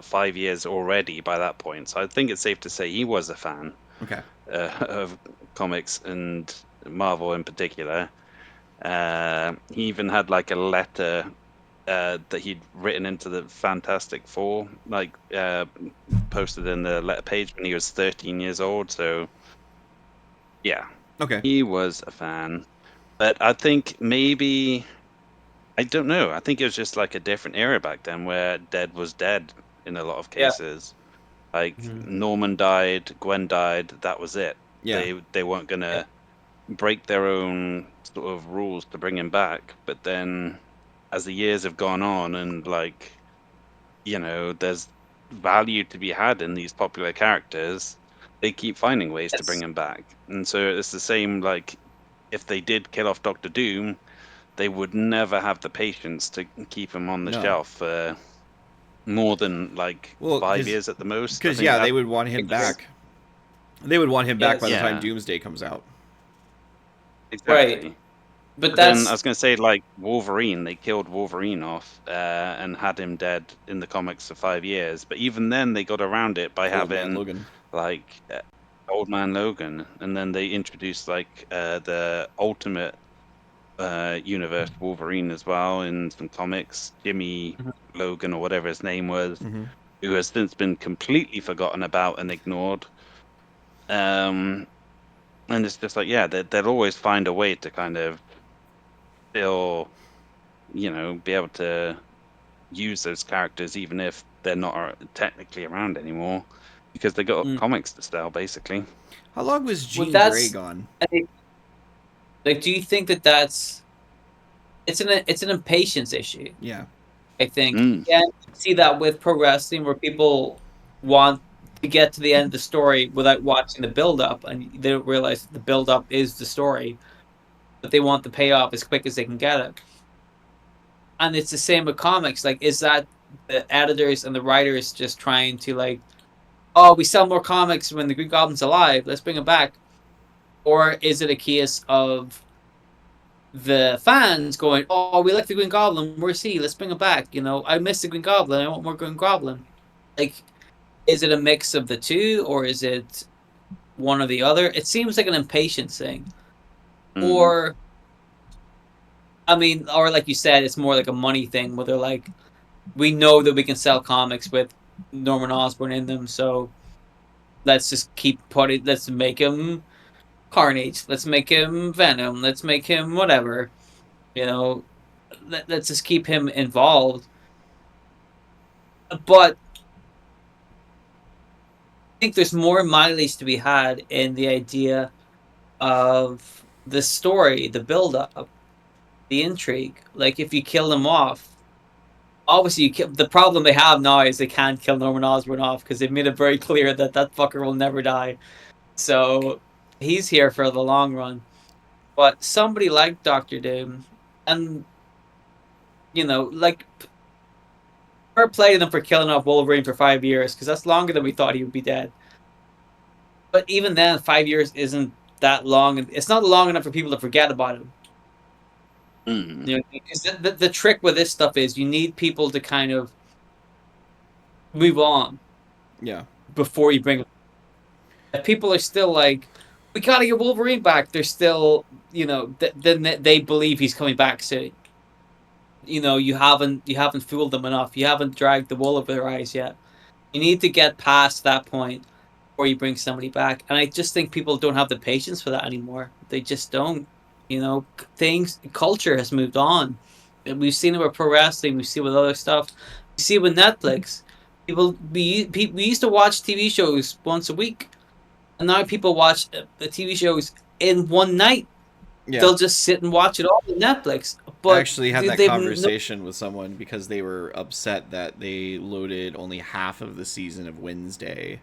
5 years already by that point. So I think it's safe to say he was a fan Okay. of comics and Marvel in particular. He even had like a letter that he'd written into the Fantastic Four, like posted in the letter page when he was 13 years old. So yeah, Okay. he was a fan. But I think maybe, I don't know. I think it was just like a different era back then where dead was dead in a lot of Yeah. cases. Like Mhm. Norman died, Gwen died, that was it. Yeah. They weren't Yeah. gonna break their own sort of rules to bring him back. But then as the years have gone on and like, there's value to be had in these popular characters, they keep finding ways to bring Yes. him back. And so it's the same, like if they did kill off Doctor Doom, they would never have the patience to keep him on the No. shelf for more than like Well, 5 years at the most. I because think yeah, that they would want him Yes. back. They would want him back by the Yes. time yeah, Doomsday comes out. Right. exactly. But But then I that's was going to say, like Wolverine, they killed Wolverine off and had him dead in the comics for 5 years. But even then, they got around it by Old Man having Logan. like Old Man Logan, and then they introduced like the Ultimate Universe Wolverine as well in some comics. Jimmy Mhm. Logan or whatever his name was, Mm-hmm. who has since been completely forgotten about and ignored. Um, and it's just like, yeah, they'll always find a way to kind of still, be able to use those characters even if they're not technically around anymore because they got mm. comics to sell, basically. How long was Well, Jean Grey that's gone? like. Do you think that that's it's an impatience issue? Yeah. I think. Mm, Yeah, you see that with pro wrestling where people want to get to the end of the story without watching the build up, and they don't realize that the build up is the story, but they want the payoff as quick as they can get it. And it's the same with comics. Like, is that the editors and the writers just trying to like, oh, we sell more comics when the Green Goblin's alive, let's bring him back, or is it a case of the fans going, oh, we like the Green Goblin, where's he? Let's bring him back. I miss the Green Goblin. I want more Green Goblin. Like, is it a mix of the two, or is it one or the other? It seems like an impatience thing, mm, or I mean, or like you said, it's more like a money thing where they're like, we know that we can sell comics with Norman Osborn in them, so let's just keep putting. Let's make him Carnage. Let's make him Venom. Let's make him whatever. You know, let's just keep him involved. But I think there's more mileage to be had in the idea of the story, the build up, the intrigue. Like if you kill them off, obviously the problem they have now is they can't kill Norman Osborn off because they've made it very clear that that fucker will never die. So he's here for the long run. But somebody like Doctor Doom, and like fair play to them for killing off Wolverine for 5 years because that's longer than we thought he would be dead. But even then, 5 years isn't that long. It's not long enough for people to forget about him. mm. The trick with this stuff is you need people to kind of move on Yeah. before you bring him. If people are still like, we gotta get Wolverine back, they're still, then they believe he's coming back soon. You haven't fooled them enough. You haven't dragged the wool over their eyes yet. You need to get past that point before you bring somebody back. And I just think people don't have the patience for that anymore. They just don't. Culture has moved on. We've seen it with pro wrestling. We've seen it with other stuff. We see it with Netflix. We used to watch TV shows once a week. And now people watch the TV shows in one night. Yeah. They'll just sit and watch it all on Netflix. I But actually had dude, that they've no. conversation with someone because they were upset that they loaded only half of the season of Wednesday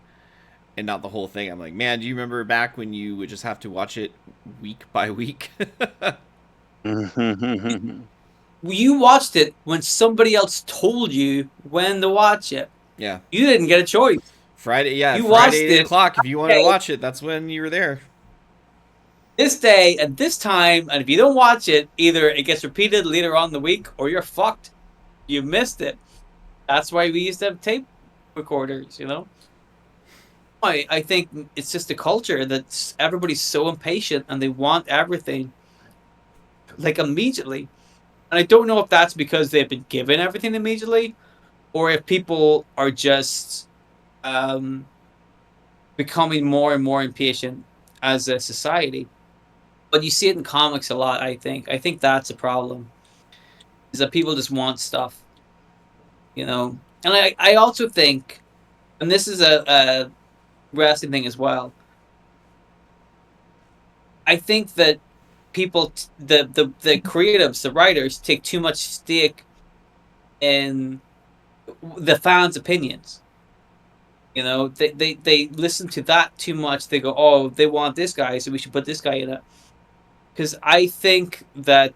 and not the whole thing. I'm like, man, do you remember back when you would just have to watch it week by week? You watched it when somebody else told you when to watch it. Yeah. You didn't get a choice. Friday, yeah, You Friday, watched 8 it. o'clock. If you wanted to Okay, watch it, that's when you were there. this day at this time, and if you don't watch it, either it gets repeated later on in the week or you're fucked. You missed it. That's why we used to have tape recorders, you know? I think it's just a culture that everybody's so impatient and they want everything like immediately. And I don't know if that's because they've been given everything immediately or if people are just um, becoming more and more impatient as a society. But you see it in comics a lot, I think. I think that's a problem. Is that people just want stuff, you know? And I also think, and this is a wrestling thing as well, I think that people, the creatives, the writers, take too much stake in the fans' opinions. You know, they listen to that too much. They go, oh, they want this guy, so we should put this guy in it. Because I think that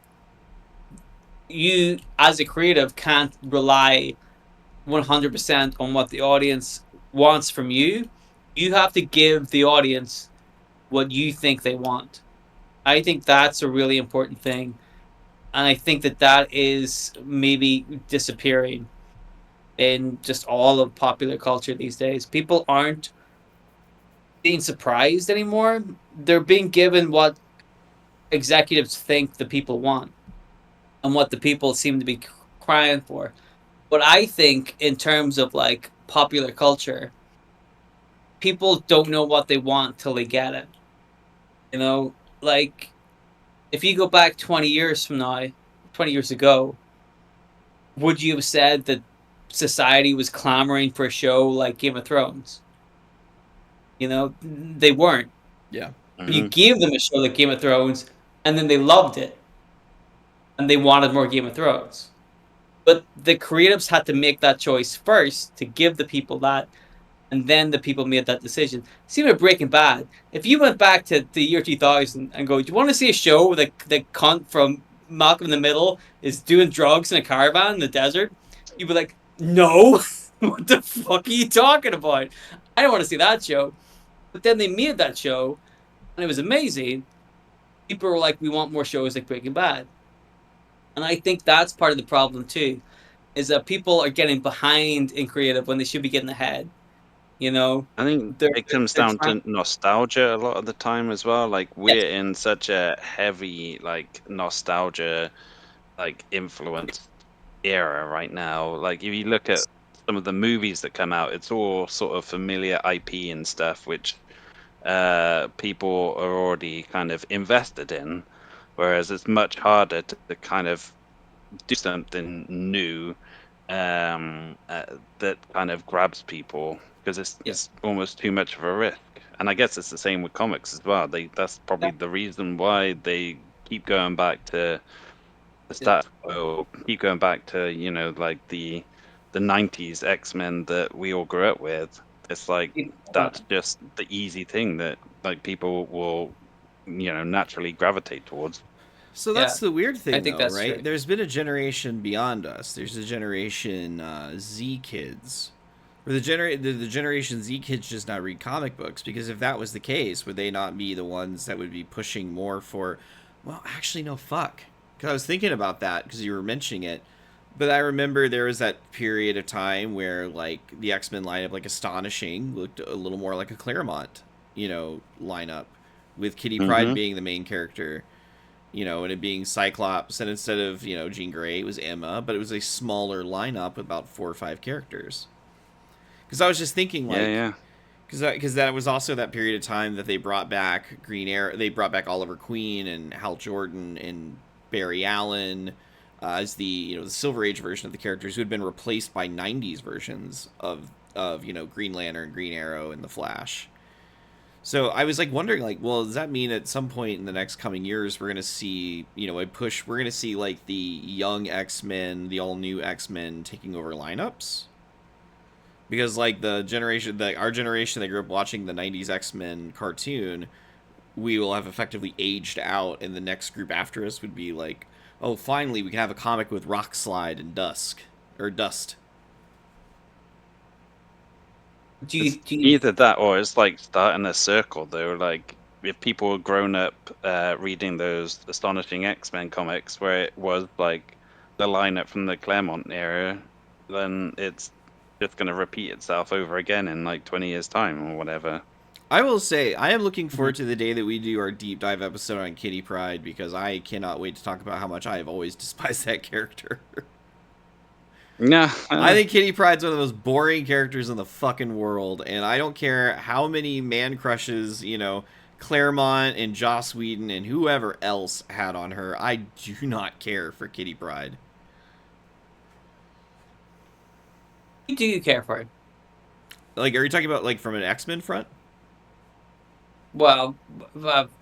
you, as a creative, can't rely 100% on what the audience wants from you. You have to give the audience what you think they want. I think that's a really important thing. And I think that that is maybe disappearing in just all of popular culture these days. People aren't being surprised anymore. They're being given what executives think the people want and what the people seem to be crying for. But I think, in terms of like popular culture, people don't know what they want till they get it. You know, like if you go back 20 years from now, 20 years ago, would you have said that society was clamoring for a show like Game of Thrones? You know, they weren't. Yeah. You Mhm. gave them a show like Game of Thrones, and then they loved it, and they wanted more Game of Thrones. But the creatives had to make that choice first to give the people that, and then the people made that decision. See, with Breaking Bad, if you went back to the year 2000 and go, do you want to see a show where the cunt from Malcolm in the Middle is doing drugs in a caravan in the desert? You'd be like, no, what the fuck are you talking about? I don't want to see that show. But then they made that show, and it was amazing. People were like, we want more shows like Breaking Bad. And I think that's part of the problem too, is that people are getting behind in creative when they should be getting ahead. You know, I think they're it comes they're down trying. to nostalgia a lot of the time as well. Like Yes, we're in such a heavy like nostalgia like influence era right now. Like if you look at some of the movies that come out, it's all sort of familiar IP and stuff, which people are already kind of invested in. Whereas it's much harder to kind of do something new that kind of grabs people because yeah, it's almost too much of a risk. And I guess it's the same with comics as well. That's probably the reason why they keep going back to the status quo, keep going back to like the '90s X-Men that we all grew up with. It's like that's just the easy thing that like people will naturally gravitate towards. So yeah. that's the weird I thing, think though, that's right? true. There's been a generation beyond us. There's a generation Z kids. Or the Generation Z kids just not read comic books, because if that was the case, would they not be the ones that would be pushing more for? Well, actually, no, fuck. Because I was thinking about that because you were mentioning it, but I remember there was that period of time where like the X Men lineup, like Astonishing, looked a little more like a Claremont, lineup, with Kitty Pryde Hmm. being the main character, and it being Cyclops, and instead of Jean Grey, it was Emma, but it was a smaller lineup with about 4 or 5 characters. Because I was just thinking, Yeah, like, yeah. because that was also that period of time that they brought back Green Arrow, they brought back Oliver Queen and Hal Jordan and Barry Allen as the the Silver Age version of the characters who had been replaced by '90s versions of Green Lantern, Green Arrow, and the Flash. So I was like wondering, like, well, does that mean at some point in the next coming years we're gonna see, a push? We're gonna see like the young X Men, the all new X Men taking over lineups because like our generation that grew up watching the '90s X Men cartoon, we will have effectively aged out, and the next group after us would be like, oh, finally we can have a comic with Rock Slide and Dust. It's Do you either that or it's like starting a circle though. Like if people had grown up reading those Astonishing X-Men comics where it was like the lineup from the Claremont era, then it's just going to repeat itself over again in like 20 years time or whatever. I will say, I am looking forward to the day that we do our deep dive episode on Kitty Pryde because I cannot wait to talk about how much I have always despised that character. Yeah. I think Kitty Pryde's one of the most boring characters in the fucking world, and I don't care how many man crushes, Claremont and Joss Whedon and whoever else had on her. I do not care for Kitty Pryde. do you care for it? Like, are you talking about, like, from an X-Men front? Well,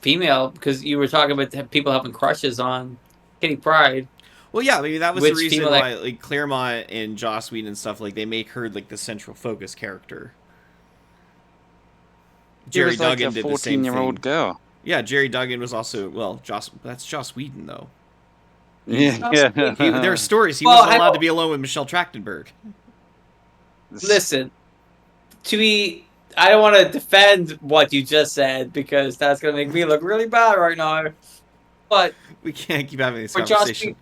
female, because you were talking about people having crushes on Kitty Pryde. Well, yeah, I mean, that was the Which reason female why, like, Claremont and Joss Whedon and stuff, like, they make her, like, the central focus character. She Jerry was like Duggan a did the same 14-year-old thing. girl. Yeah, Jerry Duggan was also, well, that's Joss Whedon, though. Yeah. There are stories he Well, wasn't allowed I- to be alone with Michelle Trachtenberg. Listen, I don't want to defend what you just said because that's going to make me look really bad right now. But We can't keep having this for Joss conversation.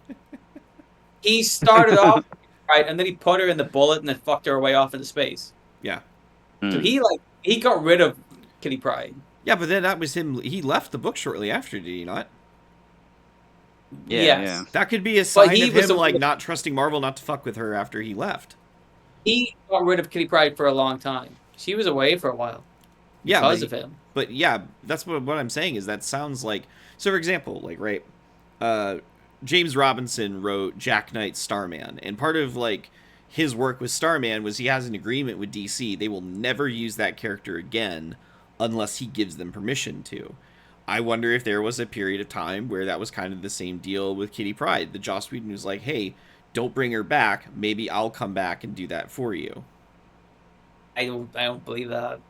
he started off right, and then he put her in the bullet and then fucked her way off into space. Yeah. So Hmm. he got rid of Kitty Pryde. Yeah, but then that was him. He left the book shortly after, did he not? Yeah, Yes. yeah. That could be a sign he of was him, a- like, not trusting Marvel not to fuck with her after he left. He got rid of Kitty Pryde for a long time. She was away for a while Yeah, because of him. But yeah, that's what I'm saying is that sounds like. So, for example, like, right, James Robinson wrote Jack Knight's Starman, and part of, like, his work with Starman was he has an agreement with DC. They will never use that character again unless he gives them permission to. I wonder if there was a period of time where that was kind of the same deal with Kitty Pryde. The Joss Whedon was like, hey, don't bring her back. Maybe I'll come back and do that for you. I don't believe that.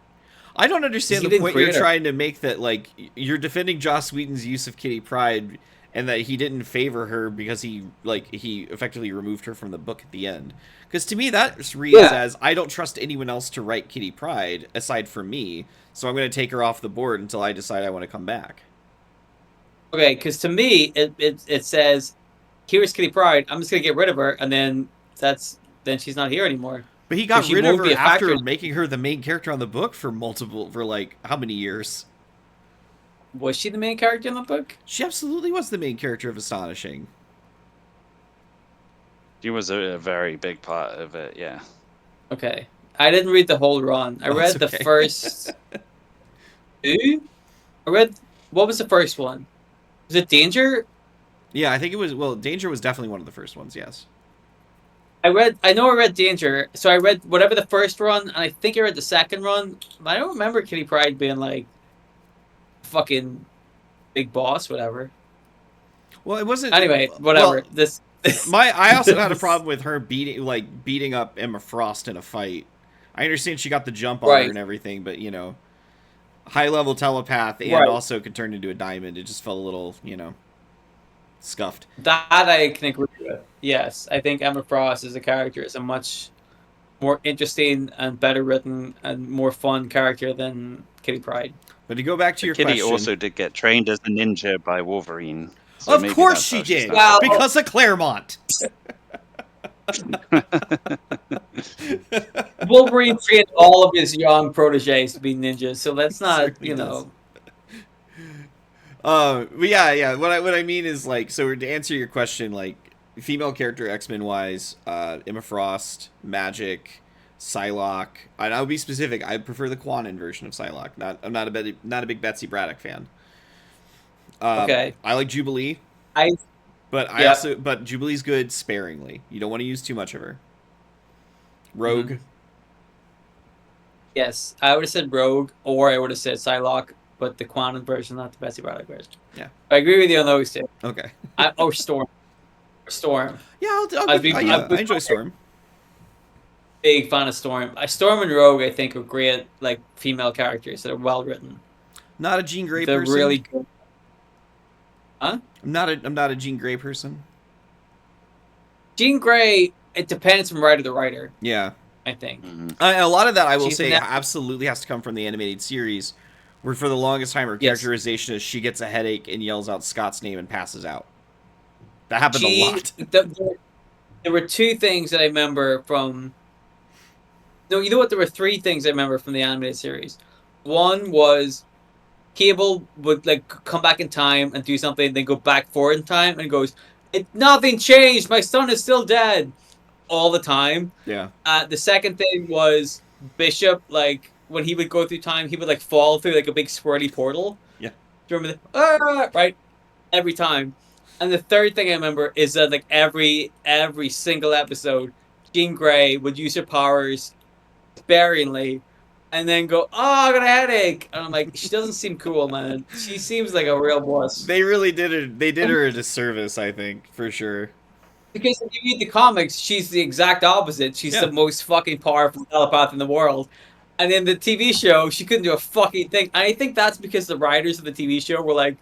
I don't understand He the didn't point you're create her. trying to make that, like, you're defending Joss Whedon's use of Kitty Pryde and that he didn't favor her because he effectively removed her from the book at the end. Because to me, that reads as, I don't trust anyone else to write Kitty Pryde aside from me, so I'm going to take her off the board until I decide I want to come back. Okay, because to me it says, here's Kitty Pryde. I'm just gonna get rid of her, and then she's not here anymore. But he got She rid of won't her be a after factor. making her the main character on the book for like, how many years? Was she the main character in the book? She absolutely was the main character of Astonishing. She was a very big part of it, yeah. Okay, I didn't read the whole run. I read the okay. first two. I read what was the first one? Was it Danger? Yeah, I think it was, well, Danger was definitely one of the first ones, yes. I know I read Danger, so I read whatever the first run, and I think I read the second run. But I don't remember Kitty Pryde being like fucking big boss, whatever. Well, it wasn't. Anyway, whatever. Well, I also had a problem with her beating up Emma Frost in a fight. I understand she got the jump on her and everything, but high level telepath and also could turn into a diamond. It just felt a little, scuffed. That I can agree with. Yes, I think Emma Frost as a character is a much more interesting and better written and more fun character than Kitty Pryde. But to go back to your Kitty question, also did get trained as a ninja by Wolverine. So of maybe course that's she how did, Well- because of Claremont. Wolverine trained all of his young proteges to be ninjas, so that's not, Certainly does. But yeah. What I mean is, like, so to answer your question, like, female character X-Men wise, Emma Frost, Magic, Psylocke. And I'll be specific. I prefer the Quanon version of Psylocke. I'm not a big Betsy Braddock fan. Okay. I like Jubilee, but Jubilee's good sparingly. You don't want to use too much of her. Rogue. Yes, I would have said Rogue, or I would have said Psylocke, but the Quantum version, not the Betsy Braddock version. Yeah. I agree with you on those two. Okay. Or Storm. Storm. Yeah, I'll I've give. been, Yeah, I've I become enjoy a Storm. big fan of Storm. Storm and Rogue, I think, are great, like female characters that are well written. Not a Jean Grey They're person. really good. Huh? I'm not a Jean Grey person. Jean Grey. It depends from writer to writer. Yeah. I think A lot of that I will she's say never. absolutely has to come from the animated series, where for the longest time her Yes, characterization is she gets a headache and yells out Scott's name and passes out. That happened a she. lot. There were two things that I remember from. No, you know what? There were three things I remember from the animated series. One was Cable would like come back in time and do something, then go back forward in time and goes, Nothing changed. My son is still dead." All the time. Yeah. The second thing was Bishop. Like when he would go through time, he would like fall through like a big swirly portal. Yeah. Do you remember that? Right, every time. And the third thing I remember is that like every single episode, Jean Grey would use her powers sparingly, and then go, I got a headache. And I'm like, she doesn't seem cool, man. She seems like a real boss. They really did her. They did her a disservice, I think, for sure. Because if you read the comics, she's the exact opposite. She's Yeah. the most fucking powerful telepath in the world. And in the TV show, she couldn't do a fucking thing. And I think that's because the writers of the TV show were like,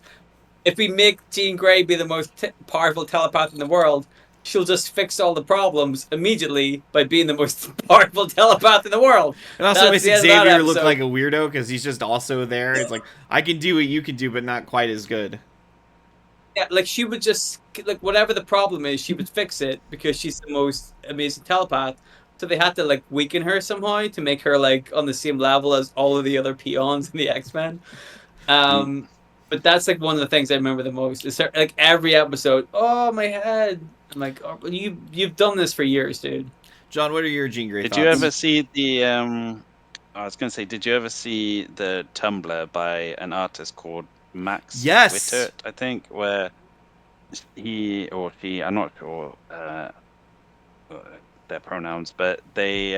if we make Jean Grey be the most powerful telepath in the world, she'll just fix all the problems immediately by being the most powerful telepath in the world. It also That's makes the end of that Xavier look episode. like a weirdo because he's just also there. It's like I can do what you can do, but not quite as good. Yeah, like she would just like whatever the problem is, she would fix it because she's the most amazing telepath. So they had to like weaken her somehow to make her like on the same level as all of the other peons in the X-Men. Um, but that's like one of the things I remember the most. Is like every episode, oh my head. I'm like, oh, you've done this for years, dude. John, what are your Jean Grey Did thoughts? you ever see the I was gonna say, did you ever see the Tumblr by an artist called Max Yes. Wittert, I think, where he or she, I'm not sure their pronouns, but they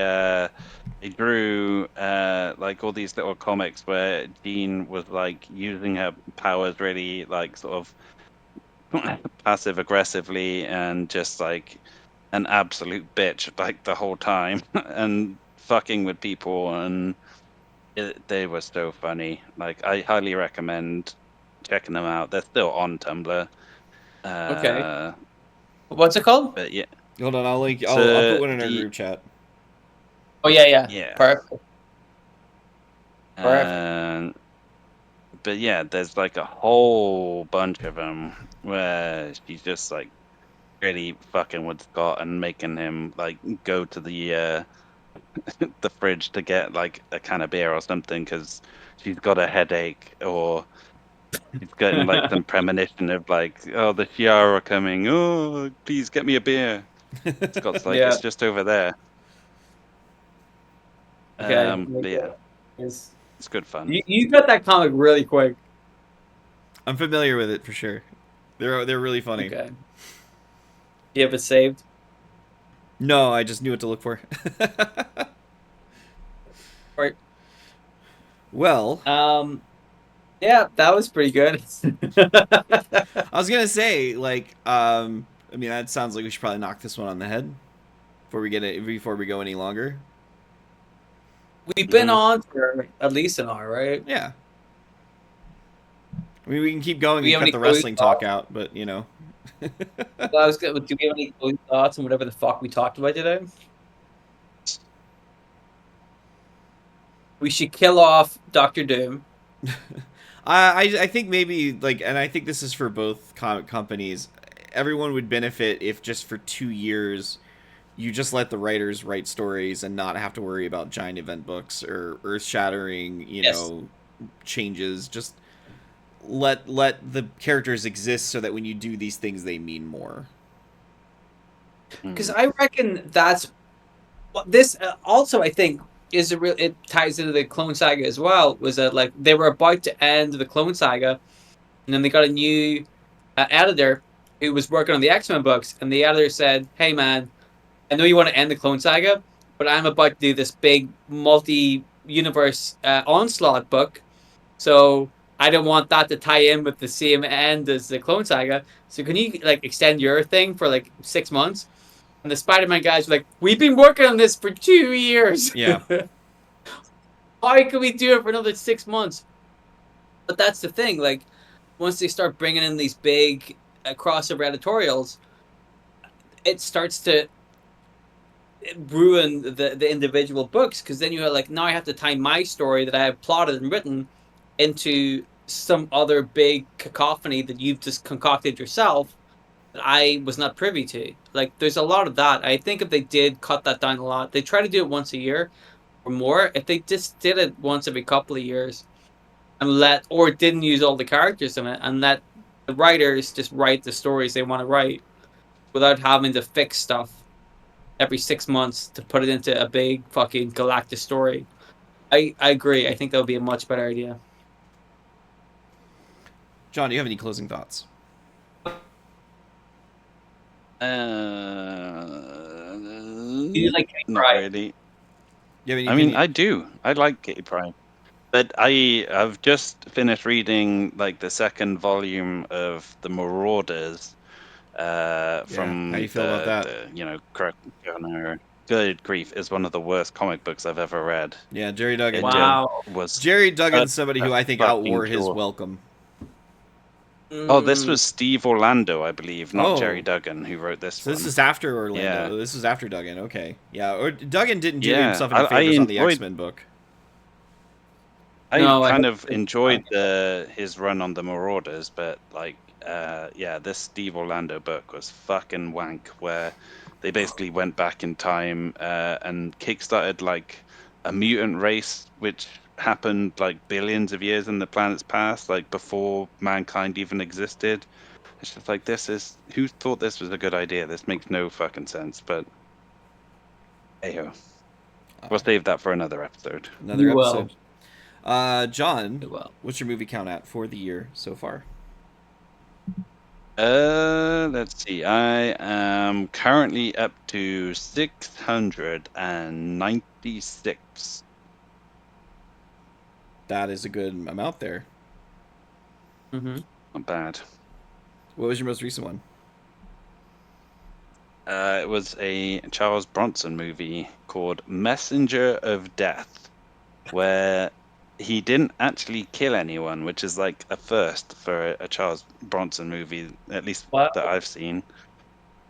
drew like all these little comics where Jean was like using her powers really like sort of passive aggressively and just like an absolute bitch like the whole time and fucking with people, and they were so funny. Like I highly recommend checking them out. They're still on Tumblr. Okay. What's it called? But yeah, Hold on, I'll link. I'll so put one in our group chat. Oh yeah. yeah. Perfect. But yeah, there's like a whole bunch of them where she's just like really fucking with Scott and making him like go to the the fridge to get like a can of beer or something because she's got a headache, or she's getting like some premonition of like, oh, the Shiara are coming. Oh, please get me a beer. Scott's like, Yeah. it's just over there. Okay. But yeah, It's it's good fun. you got that comic really quick. I'm familiar with it for sure. They're really funny. Okay. You have it saved? No, I just knew what to look for. Right. Well, yeah, that was pretty good. I was gonna say, like, I mean, that sounds like we should probably knock this one on the head before we go any longer. We've been on for at least an hour, right? Yeah. I mean, we can keep going Do we and have cut any the wrestling closing talk out, but you know. Well, do we have any closing thoughts on whatever the fuck we talked about today? We should kill off Doctor Doom. I think maybe like, and I think this is for both comic companies. Everyone would benefit if just for 2 years, you just let the writers write stories and not have to worry about giant event books or earth-shattering, know, changes. Just let the characters exist so that when you do these things, they mean more. Because I reckon that's what this also I think is a real. It ties into the Clone Saga as well. Was that like they were about to end the Clone Saga, and then they got a new editor who was working on the X-Men books, and the editor said, "Hey man, I know you want to end the Clone Saga, but I'm about to do this big multi universe Onslaught book, so I don't want that to tie in with the same end as the Clone Saga. So can you like extend your thing for like 6 months? And the Spider-Man guys were like, "We've been working on this for 2 years. Yeah. Why can we do it for another 6 months?" But that's the thing. Like, once they start bringing in these big crossover editorials, it starts to ruin the individual books, because then you're like, now I have to tie my story that I have plotted and written into some other big cacophony that you've just concocted yourself that I was not privy to. Like, there's a lot of that. I think if they did cut that down a lot, they try to do it once a year or more. If they just did it once every couple of years and or didn't use all the characters in it and let the writers just write the stories they want to write without having to fix stuff every 6 months to put it into a big fucking galactic story. I agree. I think that would be a much better idea. John, do you have any closing thoughts? Do you like Kitty Not Pryde? really. You have any I mean, opinion? I do. I like Kitty Pryde. But I've just finished reading like the second volume of The Marauders from How do you feel about that? Good grief, is one of the worst comic books I've ever read. Yeah, Jerry Duggan. Wow. Was Jerry Duggan's somebody who I think fucking outwore his sure. welcome. Oh, this was Steve Orlando, I believe, not Oh. Jerry Duggan, who wrote this So one. this is after Orlando. Yeah. This is after Duggan. Okay. Yeah. Or Duggan didn't do Yeah, himself any I favors on the enjoyed- X-Men book. I No, I kind hope of it's enjoyed fine. his run on the Marauders, but like, yeah, this Steve Orlando book was fucking wank, where they basically went back in time and kickstarted like a mutant race which happened like billions of years in the planet's past, like before mankind even existed. It's just like, who thought this was a good idea? This makes no fucking sense, but hey-ho. We'll save that for another episode. Another You episode. John, Well, what's your movie count at for the year so far? Let's see. I am currently up to 696. That is a good amount there. mm-hmm. Not bad. What was your most recent one? It was a Charles Bronson movie called Messenger of Death, where he didn't actually kill anyone, which is like a first for a Charles Bronson movie, at least Wow. that I've seen.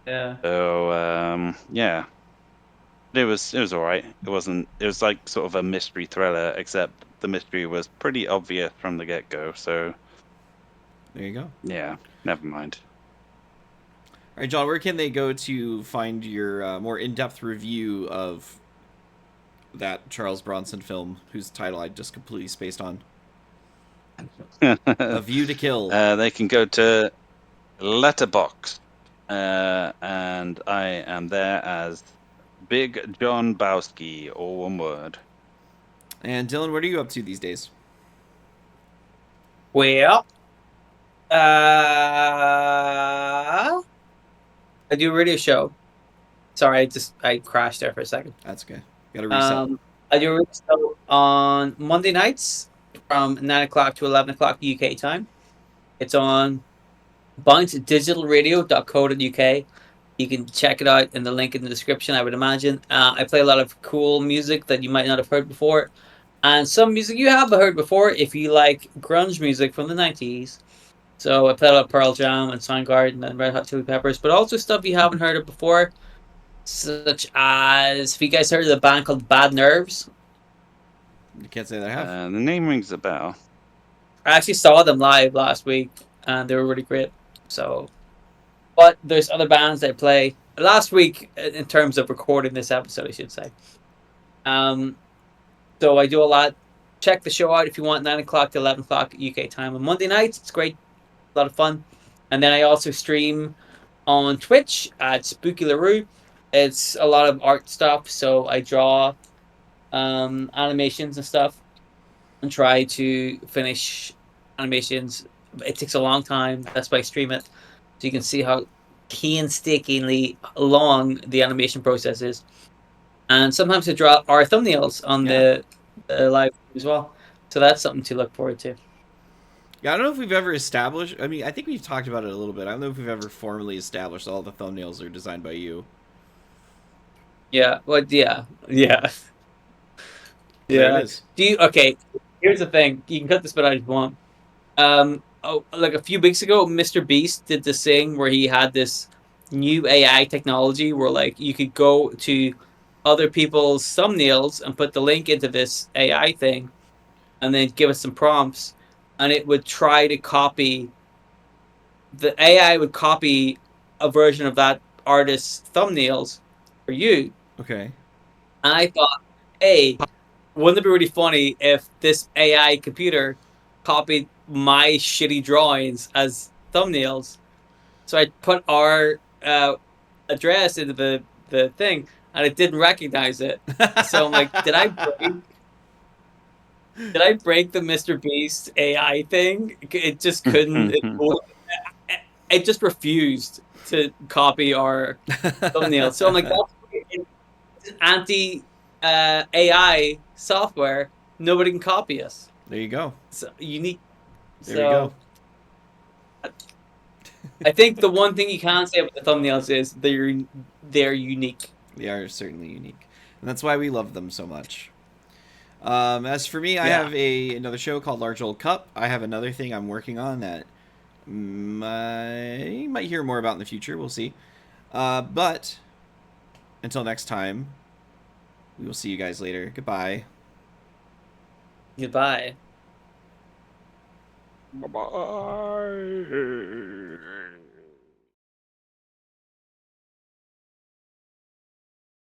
Yeah. So yeah, it was all right. It was like sort of a mystery thriller, except the mystery was pretty obvious from the get-go. So There you go. yeah, never mind. All right, John, where can they go to find your more in-depth review of that Charles Bronson film, whose title I just completely spaced on? A View to Kill. They can go to Letterboxd, and I am there as Big John Bowski, all one word. And Dylan, what are you up to these days? Well, I do a radio show. Sorry, I crashed there for a second. That's okay. Got to reset. I do a radio show on Monday nights from 9 o'clock to 11 o'clock UK time. It's on bouncedigitalradio.co.uk. You can check it out in the link in the description, I would imagine. I play a lot of cool music that you might not have heard before, and some music you have heard before if you like grunge music from the 90s. So I play a lot of Pearl Jam and Soundgarden and Red Hot Chili Peppers, but also stuff you haven't heard of before, such as, have you guys heard of the band called Bad Nerves? You can't say that I have. The name rings a bell. I actually saw them live last week, and they were really great. So, but there's other bands that play last week in terms of recording this episode, I should say. So I do a lot. Check the show out if you want. 9 o'clock to 11 o'clock UK time on Monday nights. It's great, a lot of fun. And then I also stream on Twitch at Spooky LaRue. It's a lot of art stuff, so I draw animations and stuff and try to finish animations. It takes a long time. That's why I stream it, so you can see how painstakingly long the animation process is. And sometimes I draw our thumbnails on the live as well. So that's something to look forward to. Yeah, I don't know if we've ever established. I mean, I think we've talked about it a little bit. I don't know if we've ever formally established all the thumbnails are designed by you. Yeah, well, yeah, But there it yeah. is. Do you? Okay, here's the thing. You can cut this bit out if you want. Like a few weeks ago, Mr. Beast did this thing where he had this new AI technology where like you could go to other people's thumbnails and put the link into this AI thing, and then give us some prompts, and it would try to copy the AI would copy a version of that artist's thumbnails for you. Okay. And I thought, hey, wouldn't it be really funny if this AI computer copied my shitty drawings as thumbnails? So I put our address into the thing, and it didn't recognize it. So I'm like, did I break the Mr. Beast AI thing? It just couldn't. It just refused to copy our thumbnail. So I'm like, that's anti AI software. Nobody can copy us. There you go. It's unique. There you go. So I think the one thing you can say about the thumbnails is they're unique. They are certainly unique, and that's why we love them so much. As for me, I Yeah. have another show called Large Old Cup. I have another thing I'm working on that you might hear more about in the future. We'll see. But until next time, we will see you guys later. Goodbye. Goodbye. Bye-bye.